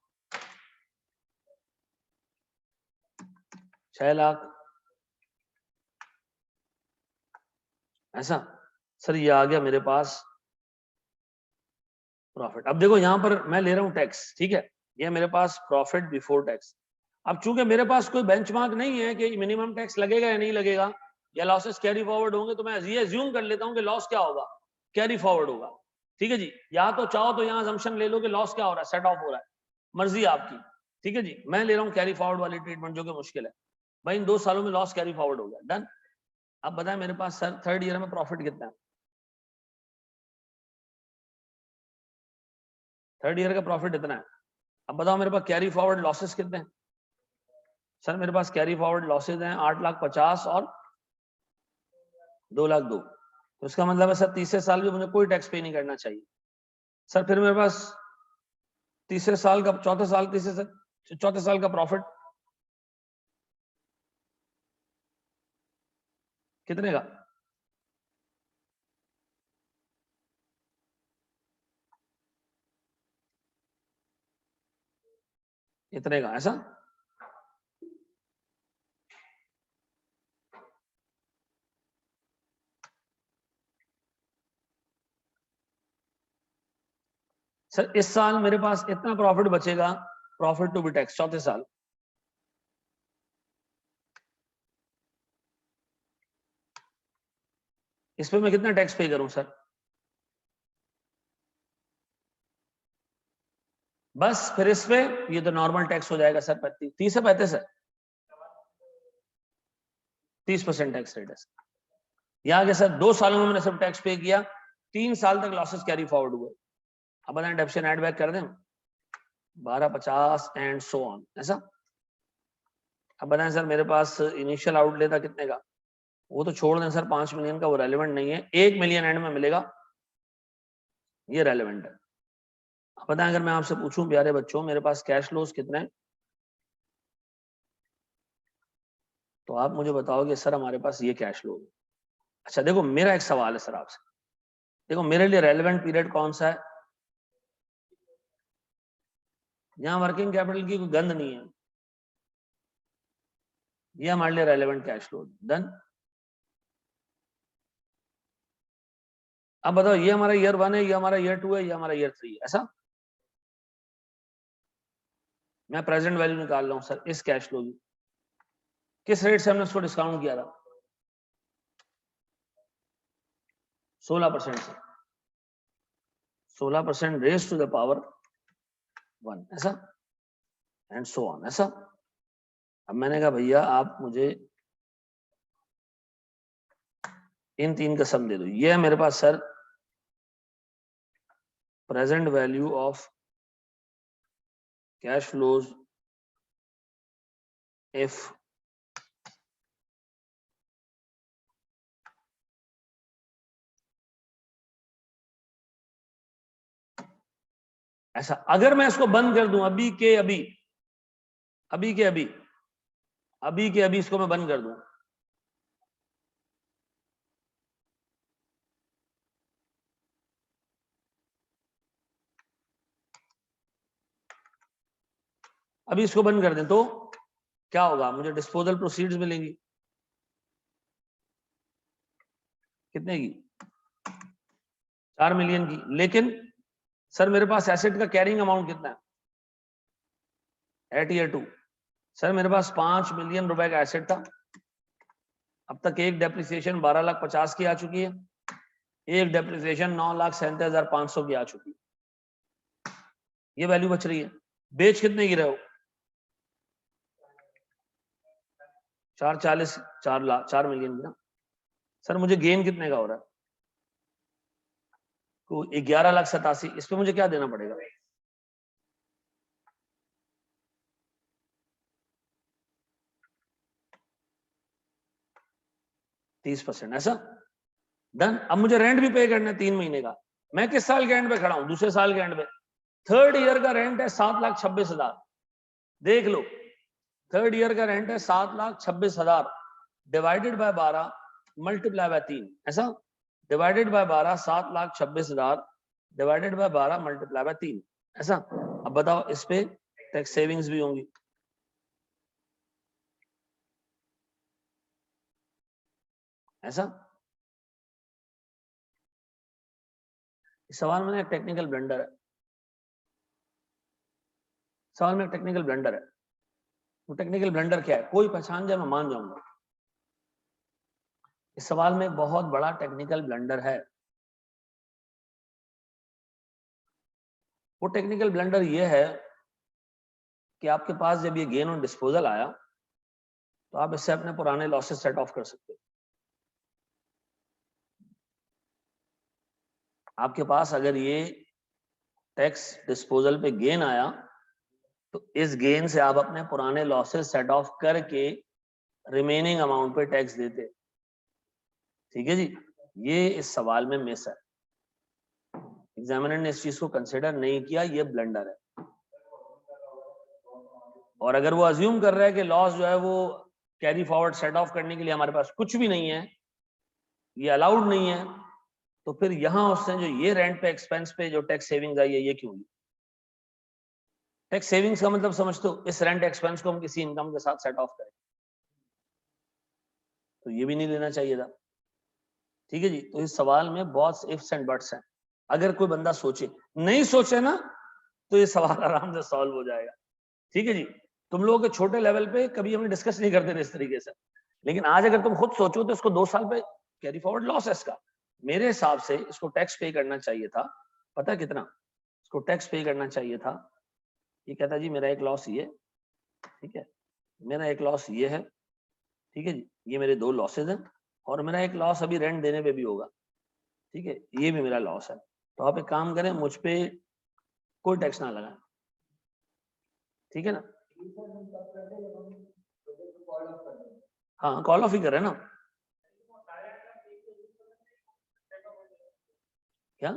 6 लाख, ऐसा। सर ये आ गया मेरे पास प्रॉफिट। अब देखो यहां पर मैं ले रहा हूं टैक्स, ठीक है, ये मेरे पास प्रॉफिट बिफोर टैक्स। अब चूंकि मेरे पास कोई बेंचमार्क नहीं है कि मिनिमम टैक्स लगेगा या नहीं लगेगा, या लॉसेस कैरी फॉरवर्ड होंगे, तो मैं ये अज्यूम कर लेता हूं कि लॉस क्या होगा, कैरी फॉरवर्ड होगा, ठीक है जी। या तो चाहो तो यहां असम्पशन ले लो कि लॉस क्या हो रहा है, सेट ऑफ हो रहा है, मर्जी आपकी, ठीक है जी। मैं ले रहा हूं कैरी फॉरवर्ड वाली ट्रीटमेंट जो कि मुश्किल है। भाई इन 2 सालों में लॉस कैरी फॉरवर्ड हो गया, डन। अब बताएं मेरे पास सर थर्ड ईयर में प्रॉफिट कितना है, थर्ड ईयर का प्रॉफिट इतना है। अब बताओ मेरे पास कैरी फॉरवर्ड लॉसेस कितने हैं। सर मेरे पास कैरी फॉरवर्ड लॉसेज हैं 8,50,000 और 2,02,000, तो इसका मतलब है सर तीसरे साल भी मुझे कोई टैक्स पे नहीं करना चाहिए। सर फिर मेरे पास तीसरे साल का, चौथे साल का प्रॉफिट कितने का, इतने का, ऐसा। सर इस साल मेरे पास इतना प्रॉफिट बचेगा, प्रॉफिट टू बी टैक्स, चौथे साल। इस पे मैं कितना टैक्स पे करूं सर? बस फिर इस पे ये तो नॉर्मल टैक्स हो जाएगा सर, 30 से 35 है, 30% टैक्स रेट है। यहाँ के सर 2 सालों में मैंने सब टैक्स पे किया, 3 साल तक लॉसेस कैरी फॉरवर्ड हुए। अब बताएं डेप्शन एड बैक कर दें 1250 एंड सो ऑन, ऐसा। अब बताएं सर मेरे पास इनिशियल आउटले था कितने का, वो तो छोड़ दें सर, 5 मिलियन का, वो रेलिवेंट नहीं है। 1 मिलियन एंड में मिलेगा, ये रेलिवेंट है। अब बताएं अगर मैं आपसे पूछूं प्यारे बच्चों मेरे पास कैश फ्लोज कितने हैं, तो आप मुझे बताओगे सर हमारे पास ये कैश फ्लो है। अच्छा देखो मेरा एक सवाल है सर आपसे, देखो मेरे लिए रेलेवेंट पीरियड कौन सा है? यहाँ वर्किंग कैपिटल की कोई गंध नहीं है, ये हमारे लिए रेलेवेंट कैश फ्लो। डन। अब बताओ ये हमारा ईयर 1 है, ये हमारा ईयर 2 है, ये हमारा ईयर 3 है, ऐसा। मैं प्रेजेंट वैल्यू निकाल रहा हूं सर इस कैश फ्लो की, किस रेट से हमने उसको डिस्काउंट किया था? 16% से, 16% रेज टू द पावर 1, ऐसा, एंड सो ऑन, ऐसा। अब मैंने कहा भैया आप मुझे इन 3 का सम दे दो। ये है मेरे पास sir present value of cash flows if ऐसा। अगर मैं इसको बंद कर दूं अभी के अभी, अभी के अभी, अभी के अभी इसको मैं बंद कर दूं, अभी इसको बंद कर दें तो क्या होगा? मुझे डिस्पोजल प्रोसीड्स मिलेंगी, कितने की? 4 मिलियन की। लेकिन सर मेरे पास एसेट का कैरिंग अमाउंट कितना है एट ईयर 2? सर मेरे पास 5 मिलियन रुपए का एसेट था, अब तक एक डेप्रिसिएशन 12,50,000 की आ चुकी है, एक डेप्रिसिएशन 9,37,500 की आ चुकी है, ये वैल्यू बच रही है। बेच कितने की रहे हो? 440, 4 मिलियन की ना। सर मुझे गेन कितने का हो रहा है? तो 11,87,000, इस पे मुझे क्या देना पड़ेगा? %30, ऐसा। डन। अब मुझे रेंट भी पे करना है 3 महीने का। मैं किस साल के एंड पे खड़ा हूं? दूसरे साल के एंड पे। थर्ड ईयर का रेंट है 7,26,000, देख लो, थर्ड ईयर का रेंट है 7,26,000 डिवाइडेड बाय 12 मल्टीप्लाई बाय 3, ऐसा। Divided by 12 7,26,000 divided by 12 multiply by 3, ऐसा। अब बताओ इस पे टैक्स सेविंग्स भी होंगी, ऐसा। इस सवाल में एक टेक्निकल ब्लंडर है, सवाल में एक टेक्निकल ब्लंडर है। वो टेक्निकल ब्लंडर क्या है? कोई पहचान जाए मैं मान जाऊंगा। इस सवाल में बहुत बड़ा टेक्निकल ब्लंडर है। वो टेक्निकल ब्लंडर ये है कि आपके पास जब ये गेन ऑन डिस्पोजल आया तो आप इससे अपने पुराने लॉसेस सेट ऑफ कर सकते हो। आपके पास अगर ये टैक्स डिस्पोजल पे गेन आया तो इस गेन से आप अपने पुराने लॉसेस सेट ऑफ करके रिमेनिंग अमाउंट पे टैक्स देते। ठीक है जी, ये इस सवाल में मिस है, एग्जामिनर ने इस चीज को कंसिडर नहीं किया, ये ब्लंडर है। और अगर वो अज्यूम कर रहा है कि लॉस जो है वो कैरी फॉरवर्ड सेट ऑफ करने के लिए हमारे पास कुछ भी नहीं है, ये अलाउड नहीं है, तो फिर यहां उसने जो ये रेंट पे एक्सपेंस पे जो टैक्स सेविंग्स आई है ये क्यों? टैक्स सेविंग्स का मतलब समझते हो? इस रेंट एक्सपेंस को हम किसी इनकम के साथ सेट ऑफ करें, तो ये भी नहीं लेना चाहिए था। ठीक है जी, तो इस सवाल में बहुत इफ्स एंड बट्स हैं। अगर कोई बंदा सोचे, नहीं सोचे ना तो ये सवाल आराम से सॉल्व हो जाएगा। ठीक है जी, तुम लोगों के छोटे लेवल पे कभी हम डिस्कस नहीं करते थे इस तरीके से, लेकिन आज अगर तुम खुद सोचो तो इसको 2 साल पे कैरी फॉरवर्ड लॉस है इसका। मेरे हिसाब से इसको टैक्स पे करना चाहिए था, पता है कितना इसको टैक्स पे करना चाहिए था। ये कहता जी मेरा एक लॉस ये, ठीक है, मेरा एक लॉस ये है, ठीक है जी, ये मेरे 2 लॉसेज हैं, और मेरा एक लॉस अभी रेंट देने पे भी होगा, ठीक है, ये भी मेरा लॉस है। तो आप एक काम करें, मुझ पे कोई टैक्स ना लगाएं, ठीक है ना। हाँ, कॉल ऑफ ही कर रहे हैं ना। क्या?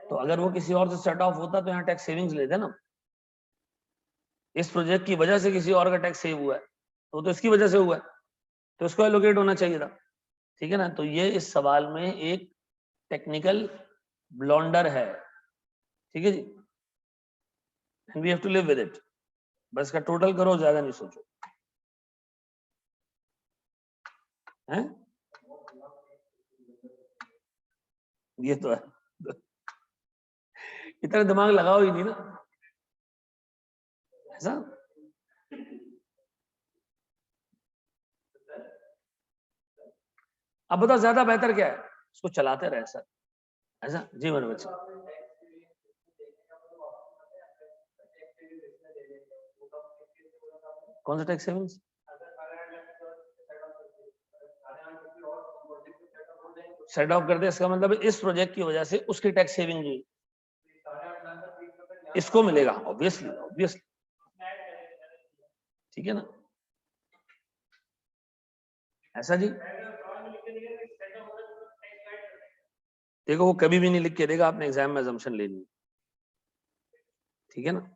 तो अगर वो किसी और से सेट ऑफ होता तो यहाँ टैक्स सेविंग्स लेते ना। इस प्रोजेक्ट की वजह से किसी और का टैक्स सेव हुआ है, तो इसकी वजह से हुआ है, तो इसको एलोकेट होना चाहिए था, ठीक है ना। तो ये इस सवाल में एक टेक्निकल ब्लॉन्डर है, ठीक है जी, and we have to live with it. बस का टोटल करो, ज्यादा नहीं सोचो, हैं? ये तो है, इतना दिमाग लगाओ ही नहीं ना, ऐसा। अब बताओ ज्यादा बेहतर क्या है, इसको चलाते रहे सर, ऐसा। जी मेरे बच्चे, कौन सा टैक्स सेविंग्स? सेट ऑफ कर दे, इसका मतलब इस प्रोजेक्ट की वजह से उसकी टैक्स सेविंग हुई, इसको मिलेगा ऑब्वियसली, ऑब्वियसली, ठीक है ना, ऐसा जी। देखो वो कभी भी नहीं लिख के देगा, आपने एग्जाम में अजम्पशन लेनी, ठीक है ना।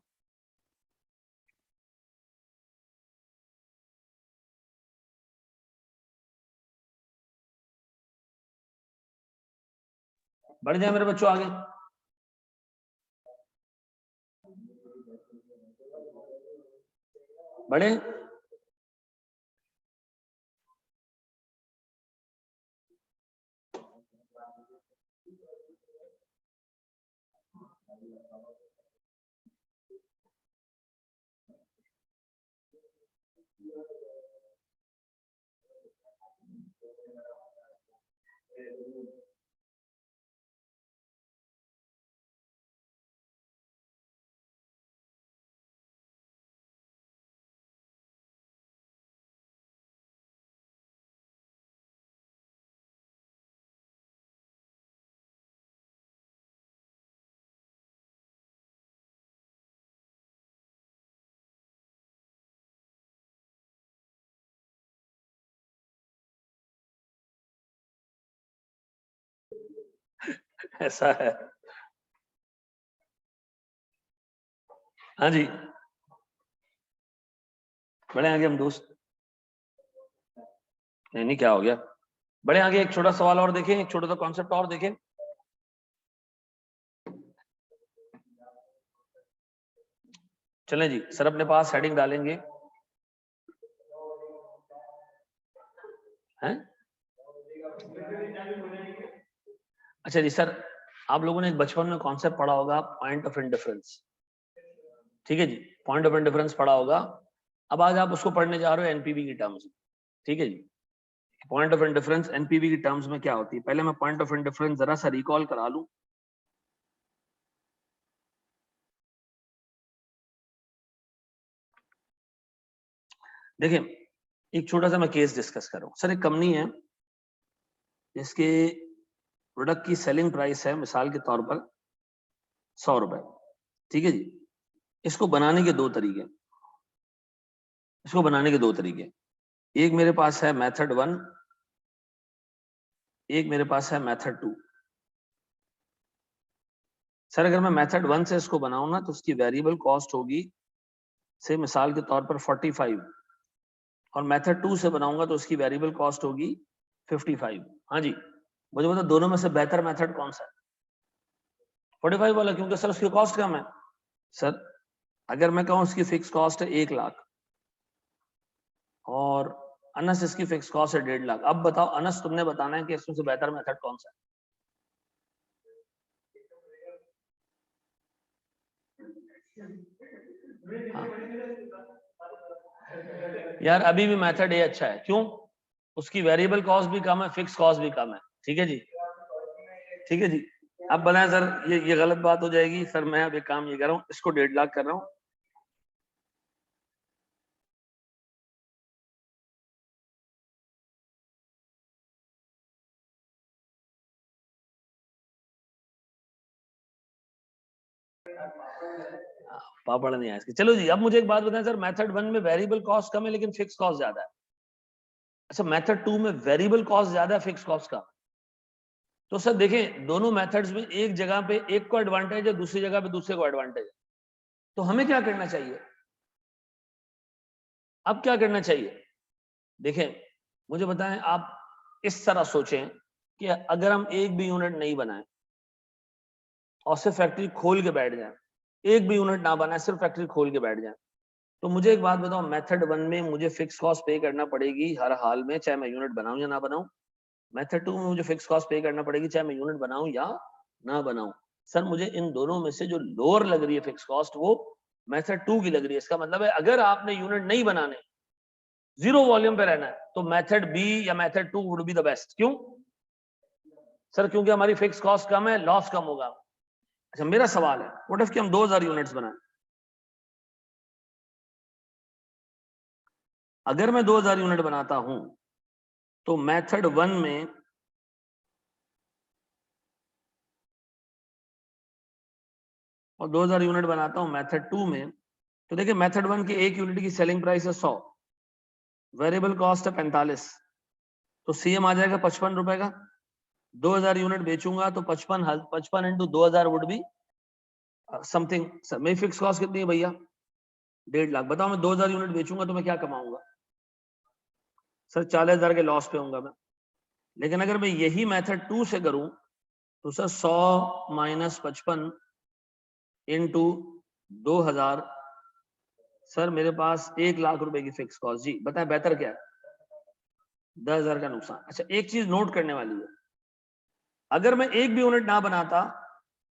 बढ़ जाए मेरे बच्चों आगे, बढ़े। ऐसा है, हाँ जी, बढ़े आगे हम दोस्त। नहीं नहीं, क्या हो गया, बढ़े आगे, एक छोटा सवाल और देखें, एक छोटा सा कॉन्सेप्ट और देखें। चलें जी, सर अपने पास हेडिंग डालेंगे, हैं? अच्छा जी सर, आप लोगों ने एक बचपन में कॉन्सेप्ट पढ़ा होगा, पॉइंट ऑफ इंडिफरेंस, ठीक है जी, पॉइंट ऑफ इंडिफरेंस पढ़ा होगा। अब आज आप उसको पढ़ने जा रहे हो एनपीवी की टर्म्स में, ठीक है जी। पॉइंट ऑफ इंडिफरेंस एनपीवी की टर्म्स में क्या होती है, पहले मैं पॉइंट ऑफ इंडिफरेंस जरा सा रिकॉल करा लूं। देखिए, एक छोटा सा मैं केस डिस्कस कर रहा हूं। सर एक कंपनी है जिसके प्रोडक्ट की सेलिंग प्राइस है मिसाल के तौर पर 100 रुपए, ठीक है जी। इसको बनाने के 2 तरीके, इसको बनाने के 2 तरीके, एक मेरे पास है मेथड 1, एक मेरे पास है मेथड 2। सर अगर मैं मेथड 1 से इसको बनाऊं ना तो उसकी वेरिएबल कॉस्ट होगी से मिसाल के तौर पर 45, और मेथड 2 से बनाऊंगा तो उसकी वेरिएबल कॉस्ट होगी 55। हाँ जी, मुझे बताओ दोनों में से बेहतर मेथड कौन सा है? 45 वाला, क्योंकि सर उसकी कॉस्ट कम है। सर अगर मैं कहूं उसकी फिक्स कॉस्ट है 1 लाख और अनस इसकी फिक्स कॉस्ट है 1.5 लाख, अब बताओ अनस तुमने बताना है कि इसमें से बेहतर मेथड कौन सा है? हाँ। यार अभी भी मेथड ए अच्छा है, क्यों? उसकी वेरिएबल कॉस्ट भी कम है, फिक्स कॉस्ट भी कम है। ठीक है जी, ठीक है जी। अब बनाए सर, ये गलत बात हो जाएगी सर। मैं अब एक काम ये कर रहा हूँ, इसको 1.5 लाख कर रहा हूँ। पापड़ नहीं आया इसके। चलो जी, अब मुझे एक बात बताएं सर, मेथड 1 में वेरिएबल कॉस्ट कम है लेकिन फिक्स कॉस्ट ज्यादा है। अच्छा, मेथड 2 में वेरिएबल कॉस्ट ज्यादा है, फिक्स कॉस्ट कम। तो सर देखें, दोनों मेथड्स में एक जगह पे एक को एडवांटेज है, दूसरी जगह पे दूसरे को एडवांटेज है। तो हमें क्या करना चाहिए? अब क्या करना चाहिए? देखें, मुझे बताएं, आप इस तरह सोचें कि अगर हम एक भी यूनिट नहीं बनाए और सिर्फ फैक्ट्री खोल के बैठ जाए, एक भी यूनिट ना बनाए, सिर्फ फैक्ट्री खोल के बैठ जाए, तो मुझे एक बात बताओ, मेथड 1 में मुझे फिक्स कॉस्ट पे करना पड़ेगी हर हाल में, चाहे मैं यूनिट बनाऊं या ना बनाऊं। मेथड 2 में मुझे फिक्स कॉस्ट पे करना पड़ेगी चाहे मैं यूनिट बनाऊं या ना बनाऊं। सर मुझे इन दोनों में से जो लोअर लग रही है फिक्स कॉस्ट, वो मेथड 2 की लग रही है। इसका मतलब है अगर आपने यूनिट नहीं बनाने, जीरो वॉल्यूम पे रहना है, तो मेथड बी या method 2 would be the best. क्यों सर? क्योंकि हमारी फिक्स कॉस्ट कम है, लॉस कम होगा। अच्छा, मेरा सवाल है, व्हाट इफ कि हम 2000 यूनिट्स बनाए? अगर मैं 2000 यूनिट बनाता हूं तो मेथड 1 में और 2000 यूनिट बनाता हूं मेथड 2 में, तो देखिए मेथड 1 की एक यूनिट की सेलिंग प्राइस है 100, वेरिएबल कॉस्ट है 45, तो सीएम आ जाएगा 55 रुपए का। 2000 यूनिट बेचूंगा तो 55 into 2000 would be something. Sir मेरी फिक्स कॉस्ट कितनी है भैया? 1.5 लाख। बताओ, मैं 2000 यूनिट बेचूंगा तो मैं क्या कमाऊंगा? सर 40,000 के लॉस पे होऊंगा मैं। लेकिन अगर मैं यही मेथड 2 से करूं तो सर 100 माइनस 55 इंटू 2000, सर मेरे पास 1 लाख रुपए की फिक्स कॉस्ट। जी बताएं बेहतर क्या है? 10,000 का नुकसान। अच्छा, एक चीज नोट करने वाली है, अगर मैं एक भी यूनिट ना बनाता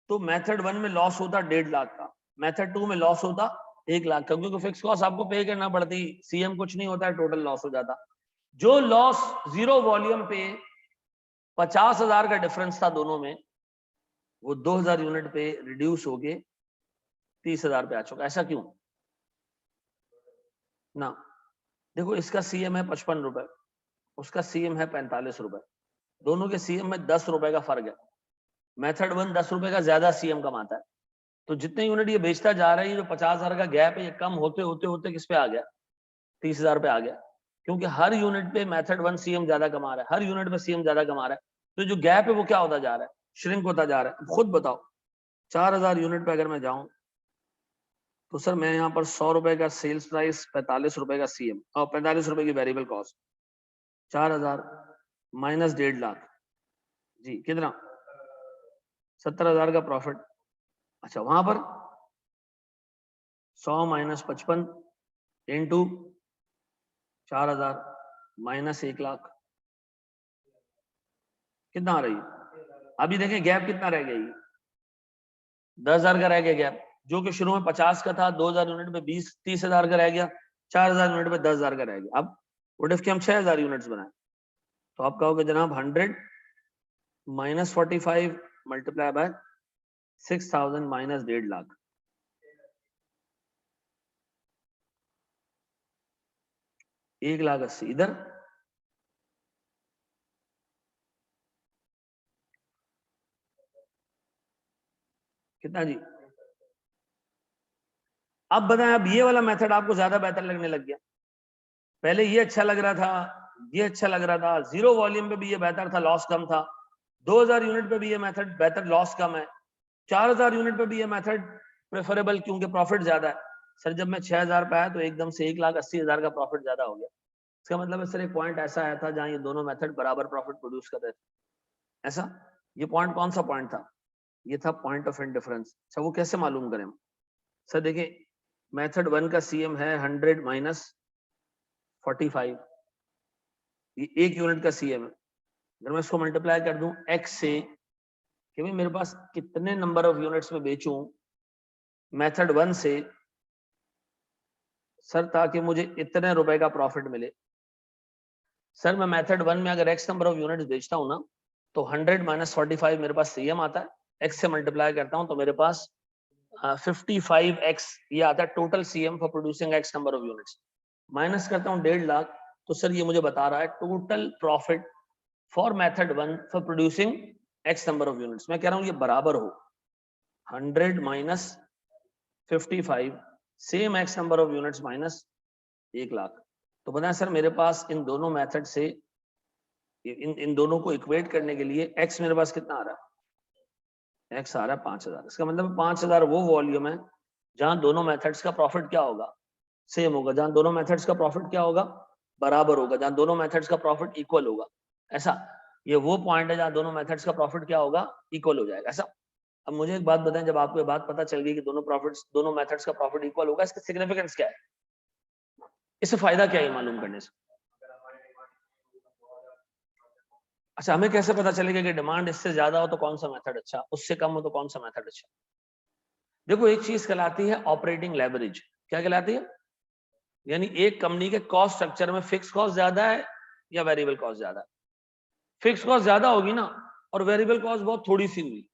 तो मेथड 1 में लॉस होता 1.5 लाख का, मेथड 2 में लॉस होता 1 लाख का, क्योंकि फिक्स कॉस्ट आपको पे करना पड़ती, सीएम कुछ नहीं होता है, टोटल लॉस हो जाता। जो लॉस जीरो वॉल्यूम पे 50,000 का डिफरेंस था दोनों में, वो 2000 यूनिट पे रिड्यूस होके 30,000 पे आ चुका। ऐसा क्यों ना? देखो, इसका सीएम है 55 रुपए, उसका सीएम है 45 रुपए, दोनों के सीएम में 10 रुपए का फर्क है। मेथड 1 10 रुपए का ज्यादा सीएम कमाता है, तो जितने यूनिट ये बेचता जा रहा है, ये जो 50,000 का गैप है, ये कम होते होते होते किस पे आ गया? 30,000 पे आ गया, क्योंकि हर यूनिट पे मेथड 1 सीएम ज्यादा कमा रहा है, हर यूनिट पे सीएम ज्यादा कमा रहा है। तो जो गैप है वो क्या होता जा रहा है? श्रिंक होता जा रहा है। अब खुद बताओ, 4000 यूनिट पे अगर मैं जाऊं तो सर मैं यहाँ पर 100 रुपए का सेल्स प्राइस, 45 रुपए का सीएम और 45 रुपए की वेरिएबल कॉस्ट, 4000 माइनस 1.5 लाख, जी कितना? 70,000 का प्रॉफिट। अच्छा, वहां पर 100 माइनस 55 इंटू 4000 माइनस 1 लाख, कितना आ रही है? अभी देखें गैप कितना रह गया, 10,000 का रह गया गैप, जो कि शुरू में 50 का था, 2000 यूनिट पे 30,000 का रह गया, 4000 यूनिट पे 10,000 का रह गया। अब व्हाट इफ कि हम 6000 यूनिट्स बनाए, तो आप कहोगे जनाब 100 minus 45 multiply by 6000 minus 1.5 lakh, 1,80,000 इधर, कितना जी? अब बताएं, अब ये वाला मेथड आपको ज्यादा बेहतर लगने लग गया? पहले ये अच्छा लग रहा था, ये अच्छा लग रहा था, जीरो वॉल्यूम पे भी ये बेहतर था, लॉस कम था, 2000 यूनिट पे भी ये मेथड बेहतर, लॉस कम है, 4000 यूनिट पे भी ये मेथड प्रेफरेबल क्योंकि प्रॉफिट ज्यादा है। सर जब मैं 6000 पे आया तो एकदम से 1,80,000 का प्रॉफिट ज्यादा हो गया। इसका मतलब है सर एक पॉइंट ऐसा आया था जहां ये दोनों मेथड बराबर प्रॉफिट प्रोड्यूस कर रहे थे। ऐसा, ये पॉइंट कौन सा पॉइंट था? ये था पॉइंट ऑफ इंडिफरेंस। अच्छा, वो कैसे मालूम करें? सर देखिए, मेथड 1 का सीएम है 100 माइनस 45, ये एक यूनिट का सीएम है। अगर मैं इसको मल्टीप्लाई कर दूं एक्स से कि भाई मेरे पास कितने नंबर ऑफ यूनिट्स में बेचूं, मेथड 1 से सर ताकि मुझे इतने रुपए का प्रॉफिट मिले, सर मैं मेथड 1 में अगर x नंबर ऑफ यूनिट्स बेचता हूं ना तो 100 माइनस 45 मेरे पास CM आता है, x से मल्टीप्लाई करता हूं तो मेरे पास 55x ये आता है total CM for producing x number of units, minus करता हूं 1.5 लाख, तो सर ये मुझे बता रहा है total profit for method 1 for producing x number of units. मैं कह रहा हूं ये बराबर हो 100 minus 55 same x number of units minus 1 lakh. तो बताएं सर मेरे पास इन दोनों मेथड से इन दोनों को इक्वेट करने के लिए x मेरे पास कितना आ रहा है, x आ रहा है 5000। इसका मतलब 5000 वो वॉल्यूम है जहां दोनों मेथड्स का प्रॉफिट क्या होगा, सेम होगा, जहां दोनों मेथड्स का प्रॉफिट क्या होगा, बराबर होगा, जहां दोनों मेथड्स का प्रॉफिट इक्वल होगा। ऐसा ये वो पॉइंट है जहां दोनों मेथड्स का प्रॉफिट क्या होगा, इक्वल हो जाएगा। ऐसा अब मुझे एक बात बताएं, जब आपको ये बात पता चल गई कि दोनों मेथड्स का प्रॉफिट इक्वल होगा, इसका सिग्निफिकेंस क्या है, इससे फायदा क्या है मालूम करने से? अच्छा हमें कैसे पता चलेगा कि डिमांड इससे ज्यादा हो तो कौन सा मेथड अच्छा, उससे कम हो तो कौन सा मेथड अच्छा? देखो एक चीज कहलाती है ऑपरेटिंग लेवरेज। क्या कहलाती है? यानी एक कंपनी के कॉस्ट स्ट्रक्चर में फिक्स कॉस्ट ज्यादा है या वेरिएबल कॉस्ट ज्यादा है? फिक्स कॉस्ट ज्यादा होगी ना और वेरिएबल कॉस्ट बहुत थोड़ी सी हुई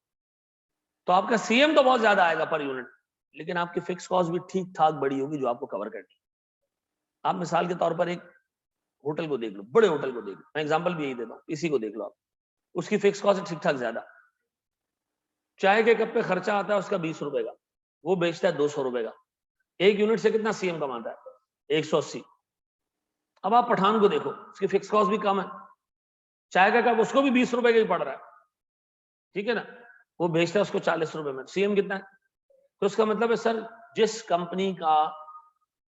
तो आपका CM तो बहुत ज्यादा आएगा पर यूनिट, लेकिन आपकी फिक्स कॉस्ट भी ठीक ठाक बड़ी होगी जो आपको कवर करनी। आप मिसाल के तौर पर एक होटल को देख लो, बड़े होटल को देख लो, मैं एग्जांपल भी यही देता हूँ, इसी को देख लो आप, उसकी फिक्स कॉस्ट है ठीक ठाक ज्यादा। चाय के कप पे खर्चा आता है उसका 20 रुपए का, वो बेचता है 200 रुपए का, एक यूनिट से कितना CM कमाता है, 180। अब आप पठान को देखो, उसकी फिक्स कॉस्ट भी कम है, चाय का कप उसको भी 20 रुपए का ही पड़ रहा है, ठीक है ना, वो बेचता है उसको 40 रुपए में, CM कितना है? तो उसका मतलब है सर जिस कंपनी का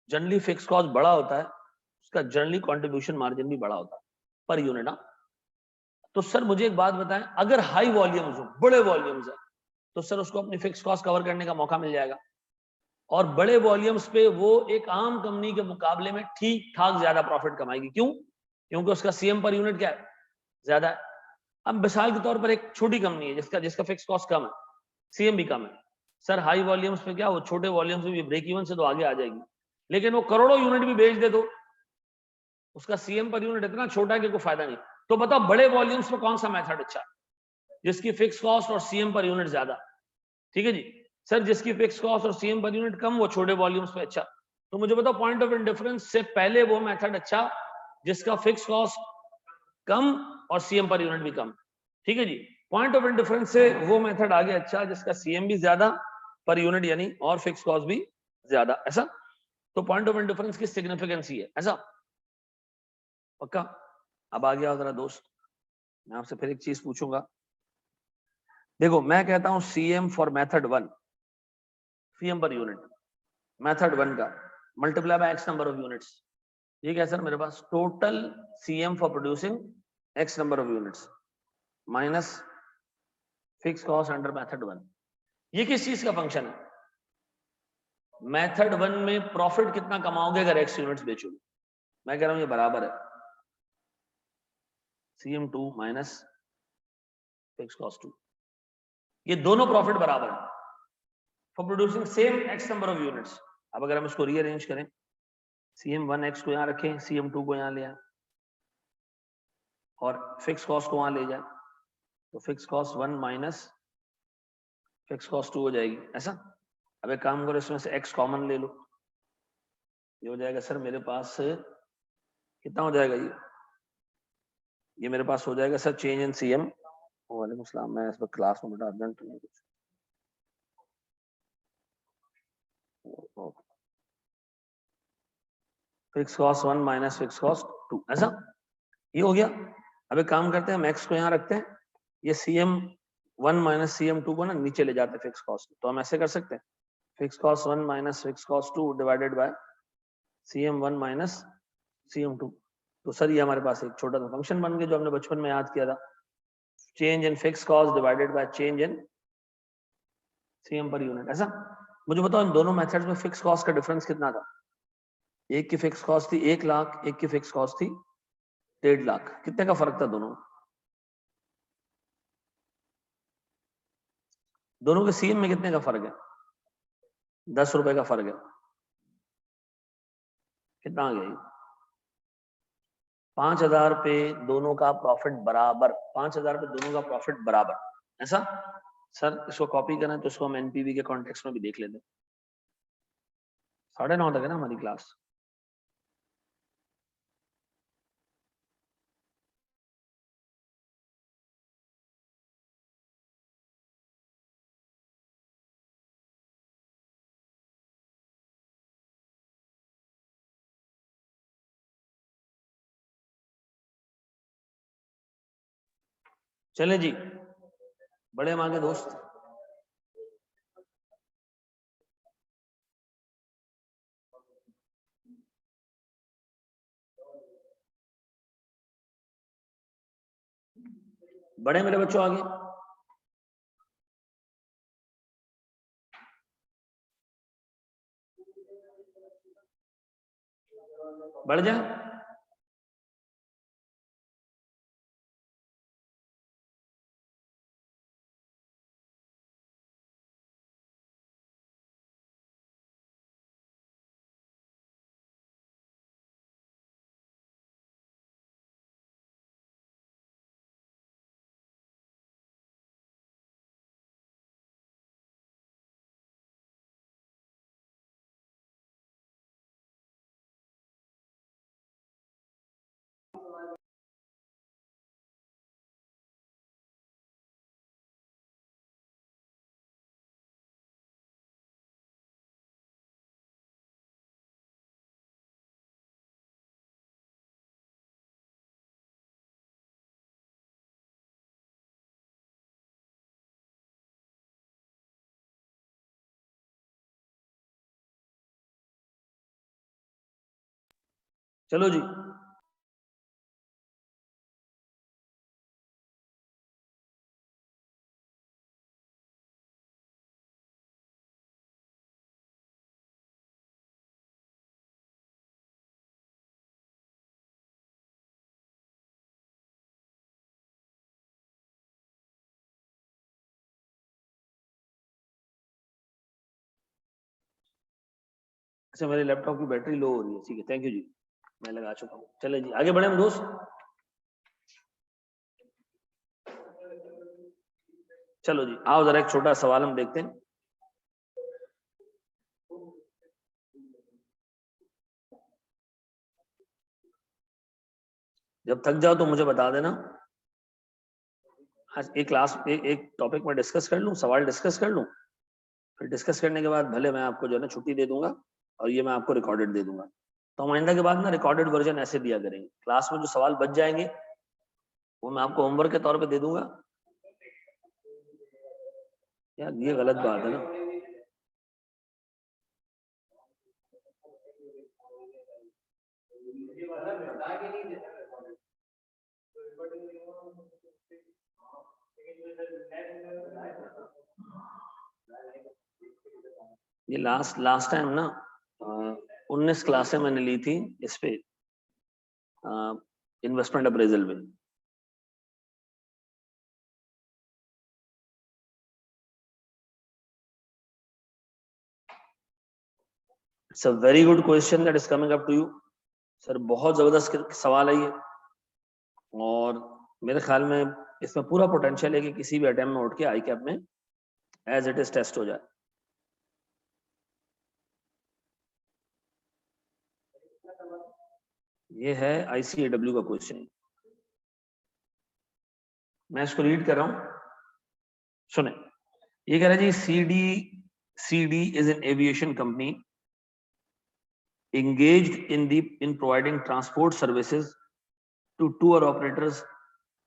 जनरली फिक्स कॉस्ट बड़ा होता है उसका जनरली कंट्रीब्यूशन मार्जिन भी बड़ा होता है पर यूनिट। ना तो सर मुझे एक बात बताएं, अगर हाई वॉल्यूम्स हो, बड़े वॉल्यूम्स है, तो सर उसको अपनी फिक्स कॉस्ट कवर करने का मौका मिल जाएगा, और बड़े वॉल्यूम्स पे वो एक आम कंपनी के मुकाबले में ठीक ठाक ज्यादा प्रॉफिट कमाएगी। क्यों? क्योंकि उसका CM पर यूनिट क्या है, ज्यादा है। अब मिसाल के तौर पर एक छोटी कंपनी है जिसका जिसका फिक्स कॉस्ट कम है, CM भी कम है, सर हाई वॉल्यूम्स पे क्या वो छोटे वॉल्यूम्स में भी ब्रेक इवन से तो आगे आ जाएगी, लेकिन वो करोड़ों यूनिट भी बेच दे तो उसका CM पर यूनिट इतना छोटा है कि कोई फायदा नहीं। तो बताओ बड़े वॉल्यूम्स में कौन सा मेथड अच्छा है, जिसकी फिक्स कॉस्ट और CM पर यूनिट ज्यादा? ठीक है जी सर, जिसकी फिक्स कॉस्ट और CM पर यूनिट कम वो छोटे वॉल्यूम्स पे अच्छा। तो मुझे बताओ पॉइंट ऑफ इंडिफरेंस से पहले वो मेथड अच्छा जिसका फिक्स कॉस्ट कम और CM पर यूनिट भी कम। ठीक है जी, पॉइंट ऑफ इंडिफरेंस से वो मेथड आगे अच्छा जिसका CM भी ज्यादा पर यूनिट यानी और फिक्स कॉस्ट भी ज्यादा। ऐसा तो पॉइंट ऑफ इंडिफरेंस की सिग्निफिकेंस ही है। ऐसा पक्का? अब आ गया जरा दोस्त, मैं आपसे फिर एक चीज पूछूंगा। देखो मैं कहता हूं CM for method 1, CM per unit method 1 का multiply by x number of units. ये क्या सर मेरे पास total CM for producing x number of units minus fix cost under method 1। ये किस चीज का फंक्शन है? मेथड 1 में प्रॉफिट कितना कमाओगे अगर x यूनिट्स बेचोगे? मैं कह रहा हूं ये बराबर है CM2 माइनस फिक्स कॉस्ट 2। ये दोनों प्रॉफिट बराबर है for producing same x number of units. अब अगर हम इसको रीअरेंज करें, CM1x को यहां रखें, CM2 को यहां ले आए और फिक्स कॉस्ट को वहां ले जाए, तो fix cost 1 minus fix cost 2 हो जाएगी। ऐसा अब एक काम करो, इसमें से x कॉमन ले लो, ये हो जाएगा सर मेरे पास कितना हो जाएगा, ये मेरे पास हो जाएगा सर चेंज इन CM। वालेकुम सलाम, मैं इस वक्त क्लास में, बेटा अर्जेंट नहीं कुछ। Fix cost 1 minus fix cost 2। ऐसा ये हो गया। अब एक काम करते हैं, हम x को यहाँ रखते हैं, ये CM1 माइनस CM2 को ना नीचे ले जाते हैं फिक्स कॉस्ट, तो हम ऐसे कर सकते हैं fix cost 1 minus fix cost 2 divided by CM1 minus CM2। तो सर ये हमारे पास एक छोटा सा फंक्शन बन गया जो हमने बचपन में याद किया था, change in fix cost divided by change in CM per unit. ऐसा मुझे बताओ इन दोनों मेथड्स में फिक्स कॉस्ट का डिफरेंस कितना था? एक की फिक्स कॉस्ट थी 1 लाख, एक की फिक्स कॉस्ट थी 1.5 लाख। कितने का फर्क था दोनों के CM में कितने का फर्क है? ₹10 का फर्क है, कितना आ गया? 5,000 पे दोनों का प्रॉफिट बराबर, 5,000 पे दोनों का प्रॉफिट बराबर, ऐसा? सर इसको कॉपी करें तो इसको हम एनपीवी के कॉन्टेक्स्ट में भी देख लेते हैं। 9:30 तक है ना हमारी क्लास। चले जी, बड़े मांगे दोस्त। बड़े मेरे बच्चों आगे, बढ़ जाए। चलो जी, अच्छा मेरे लैपटॉप की बैटरी लो हो रही है, ठीक है, थैंक यू जी, मैं लगा चुका हूँ। चले जी आगे बढ़े हम दोस्त। चलो जी आओ जरा एक छोटा सवाल हम देखते हैं। जब थक जाओ तो मुझे बता देना। आज एक क्लास एक टॉपिक में डिस्कस कर लूं, सवाल डिस्कस कर लूं, फिर डिस्कस करने के बाद भले मैं आपको जो है ना छुट्टी दे दूंगा और ये मैं आपको रिकॉर्डेड दे दूंगा। तो आइंदा के बाद ना रिकॉर्डेड वर्जन ऐसे दिया करेंगे, क्लास में जो सवाल बच जाएंगे वो मैं आपको होमवर्क के तौर पे दे दूंगा। यार ये गलत बात है ना। ये लास्ट टाइम ना 19 क्लासें मैंने ली थी इस पे इन्वेस्टमेंट अप्रेजल में। It's a very good question that is coming up to you. Sir बहुत जबरदस्त सवाल है ये, और मेरे ख्याल में इसमें पूरा पोटेंशियल है कि किसी भी अटेम्प्ट में उठ के आई कैप में एज इट इज टेस्ट हो जाए। ये है ICAW का क्वेश्चन, मैं इसको रीड कर रहा हूं, सुने। ये कह रहा है जी CD is an aviation company engaged in providing transport services to tour operators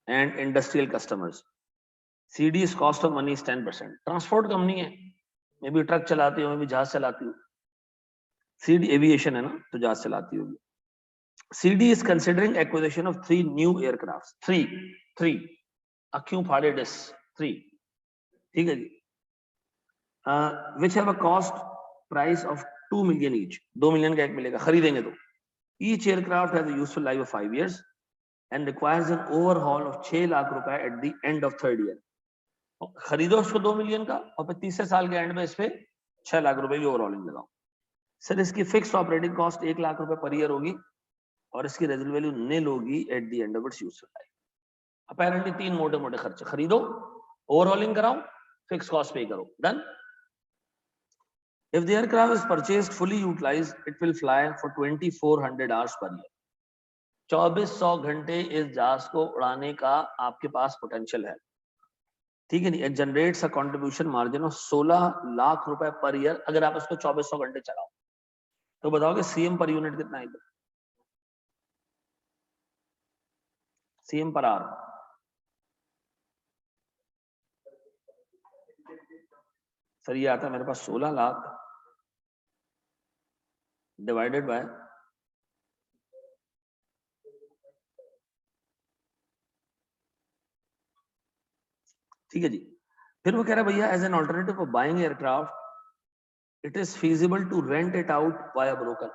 and industrial customers. CD's cost of money is 10%. Transport company है, मैं भी ट्रक चलाती हूँ, मैं भी जहाज चलाती हूँ। CD एविएशन है ना, तो जहाज चलाती होगी। CD is considering acquisition of 3 new aircrafts. 3 क्यों फाड़े डिस 3, ठीक है जी। which have a cost price of 2 million each. 2 million का एक मिलेगा खरीदेंगे तो। Each aircraft has a useful life of 5 years and requires an overhaul of 6 lakh रुपए at the end of 3rd year. खरीदो उसको 2 मिलियन का और फिर तीसरे साल के एंड में इस पे 6 लाख रुपए की ओवरऑलिंग लगाओ। सर इसकी फिक्स ऑपरेटिंग कॉस्ट 1 लाख रुपए पर ईयर होगी और इसकी रेजिडुअल वैल्यू निल होगी at the end of its useful life. Apparently 3 मोटे मोटे खर्चे, खरीदो, ओवरऑलिंग कराओ, फिक्स कॉस्ट पे करो, done. If the aircraft is purchased fully utilized, it will fly for 2400 hours per year. 2400 घंटे इस जहाज को उड़ाने का आपके पास पोटेंशियल है, ठीक है नहीं। It generates a contribution margin of 16 lakh रुपए पर ईयर। अगर आप इसको 2400 घंटे चलाओ तो बताओगे सीएम पर यूनिट कितना है? सीएम पर आवर सर ये आता है मेरे पास 16 लाख डिवाइडेड बाय ठीक है जी। फिर वो कह रहा है भैया as an alternative for buying aircraft it is feasible to rent it out via broker.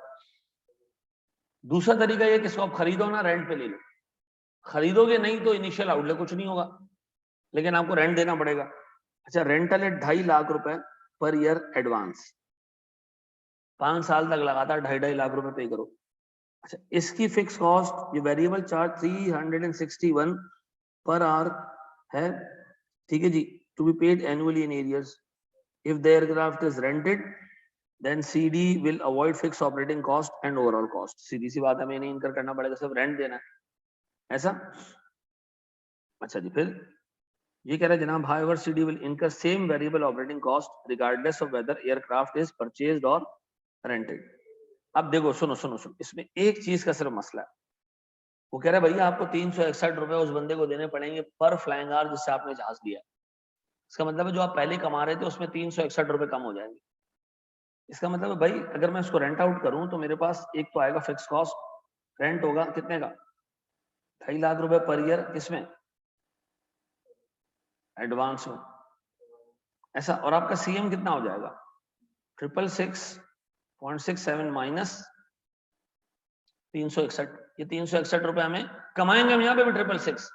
दूसरा तरीका ये कि इसको आप खरीदो ना, रेंट पे ले लो। खरीदोगे नहीं तो इनिशियल आउटले कुछ नहीं होगा, लेकिन आपको रेंट देना पड़ेगा। अच्छा, रेंटल है 2.5 लाख रुपए पर ईयर एडवांस, 5 साल तक लगातार 2.5 लाख रुपए पे करो। अच्छा, इसकी फिक्स कॉस्ट ये वेरिएबल चार्ज 361 पर आवर है, ठीक है जी, to be paid annually in arrears. If the aircraft is rented then CD will avoid fix operating cost and overall cost. सीधी सी बात है, हमें नहीं इनकर करना पड़ेगा, सिर्फ रेंट देना है, ऐसा। अच्छा जी, फिर ये कह रहे हैं जनाब however CD will incur same variable operating cost regardless of whether aircraft is purchased or rented। अब देखो सुनो सुनो सुनो, इसमें एक चीज का सिर्फ मसला है। वो कह रहे हैं भैया आपको 361 रुपए उस बंदे को देने पड़ेंगे पर फ्लाइंग आवर जिससे आपने जहाज लिया। इसका मतलब है जो आप पहले कमा रहे थे उसमें 361 रुपए कम हो जाएंगे। इसका मतलब है भाई अगर मैं इसको रेंट आउट करूं तो मेरे पास एक तो आएगा फिक्स कॉस्ट, रेंट होगा कितने का 2.5 लाख रुपए पर ईयर, किसमें एडवांस में, ऐसा। और आपका सीएम कितना हो जाएगा 666.67 माइनस 361। ये 361 रुपए हमें कमाएंगे हम यहाँ पे भी 666,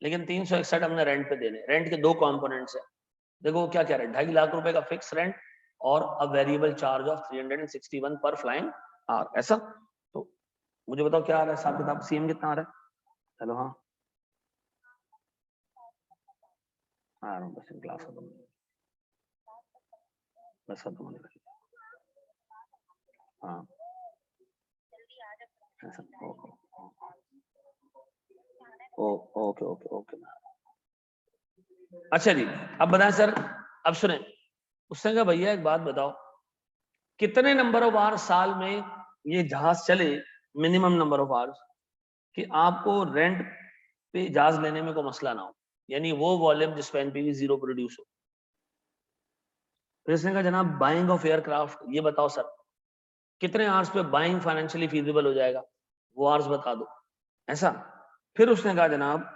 लेकिन 361 हमने रेंट पे देने। रेंट के दो कंपोनेंट्स है, देखो क्या कह रहे हैं, 2.5 लाख रुपए का फिक्स रेंट और अ वेरिएबल चार्ज ऑफ 361 पर फ्लाइंग आवर, ऐसा। तो मुझे बताओ क्या आ रहा है हिसाब किताब, सीएम कितना आ रहा है? चलो हाँ आ रहा हूँ, बस क्लास खत्म, बस खत्म होने लगी। हाँ ओके ओके ओके। अच्छा जी, अब बताएं सर, अब सुने। उसने कहा भैया एक बात बताओ, कितने नंबर ऑफ आवर्स साल में ये जहाज चले, मिनिमम नंबर ऑफ आवर्स, कि आपको रेंट पे जहाज लेने में कोई मसला ना हो, यानी वो वॉल्यूम जिस पे एनपीवी 0 प्रोड्यूस हो। फिर इसने कहा जनाब बाइंग ऑफ एयरक्राफ्ट, ये बताओ सर कितने आवर्स पे बाइंग फाइनेंशियली फीजिबल हो जाएगा, वो आवर्स बता दो, ऐसा। फिर उसने कहा जनाब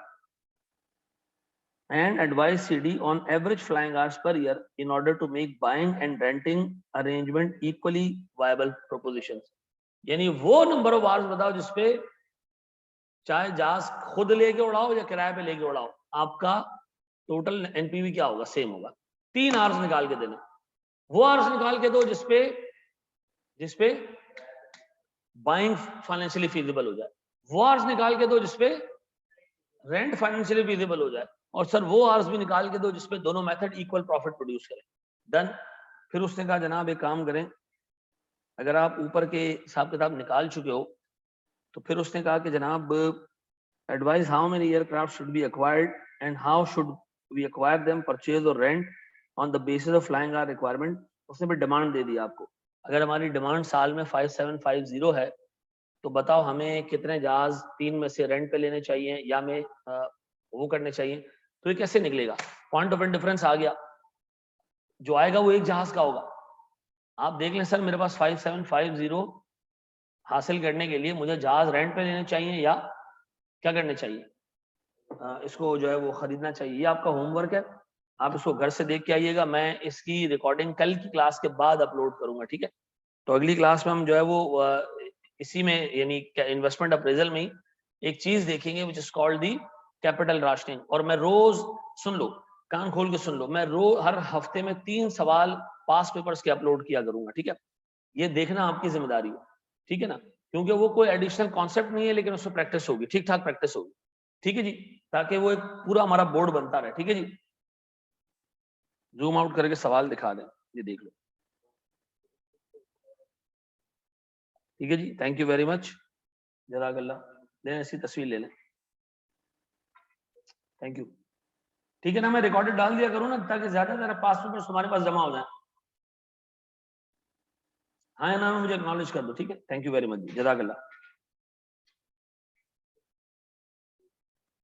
and advise CD on average flying hours per year in order to make buying and renting arrangement equally viable propositions। यानी वो नंबर ऑफ आवर्स बताओ जिसपे चाहे जहाज खुद लेके उड़ाओ या किराए पे लेके उड़ाओ, आपका टोटल एनपीवी क्या होगा, सेम होगा। 3 आवर्स निकाल के देना, वो आवर्स निकाल के दो जिसपे बाइंग फाइनेंशियली फीजिबल हो जाए, वो आवर्स निकाल के दो जिसपे रेंट फाइनेंशियली फीजिबल हो जाए, और सर वो आवर्स भी निकाल के दो जिसपे दोनों मेथड इक्वल प्रॉफिट प्रोड्यूस करें, डन। फिर उसने कहा जनाब एक काम करें, अगर आप ऊपर के हिसाब किताब निकाल चुके हो तो फिर उसने कहा कि जनाब advise how many aircraft should be acquired and how should we acquire them, purchase और rent on the basis of flying hour requirement. उसने भी डिमांड दे दी आपको, अगर हमारी डिमांड साल में 5750 है तो बताओ हमें कितने जहाज 3 में से रेंट पे लेने चाहिए या में वो करने चाहिए। तो ये कैसे निकलेगा, पॉइंट ऑफ डिफरेंस आ गया, जो आएगा वो एक जहाज का होगा। आप देख लें सर मेरे पास 5750 हासिल करने के लिए मुझे जहाज रेंट पे लेने चाहिए या क्या करने चाहिए, इसको जो है वो खरीदना चाहिए। ये आपका होमवर्क है, आप इसको घर से देख के आइएगा। मैं इसकी रिकॉर्डिंग कल की क्लास के बाद अपलोड करूंगा, ठीक है। तो अगली क्लास में हम जो है वो इसी में यानी इन्वेस्टमेंट अप्रेजल में ही एक चीज देखेंगे which is called the capital rationing. और मैं रोज, सुन लो, कान खोल के सुन लो, मैं हर हफ्ते में 3 सवाल पास पेपर्स के अपलोड किया करूंगा, ठीक है? ये देखना आपकी जिम्मेदारी है, ठीक है ना? क्योंकि वो कोई एडिशनल कॉन्सेप्ट नहीं है, लेकिन उसमें प्रैक्टिस होगी, ठीक ठाक प्रैक्टिस होगी, ठीक है जी, ताकि वो एक पूरा हमारा बोर्ड बनता रहे, ठीक है जी। जूम आउट करके सवाल दिखा दें, ये देख लो, ठीक है जी। थैंक यू वेरी मच, जज़ाकल्लाह। लें ऐसी तस्वीर ले लें, थैंक यू, ठीक है ना? मैं रिकॉर्डेड डाल दिया करूँ ना, ताकि ज्यादा ज्यादा पास पेपर्स तुम्हारे पास जमा हो जाए। हाँ या ना, मुझे एक्नॉलेज कर दो, ठीक है? थैंक यू वेरी मच, जज़ाकल्लाह।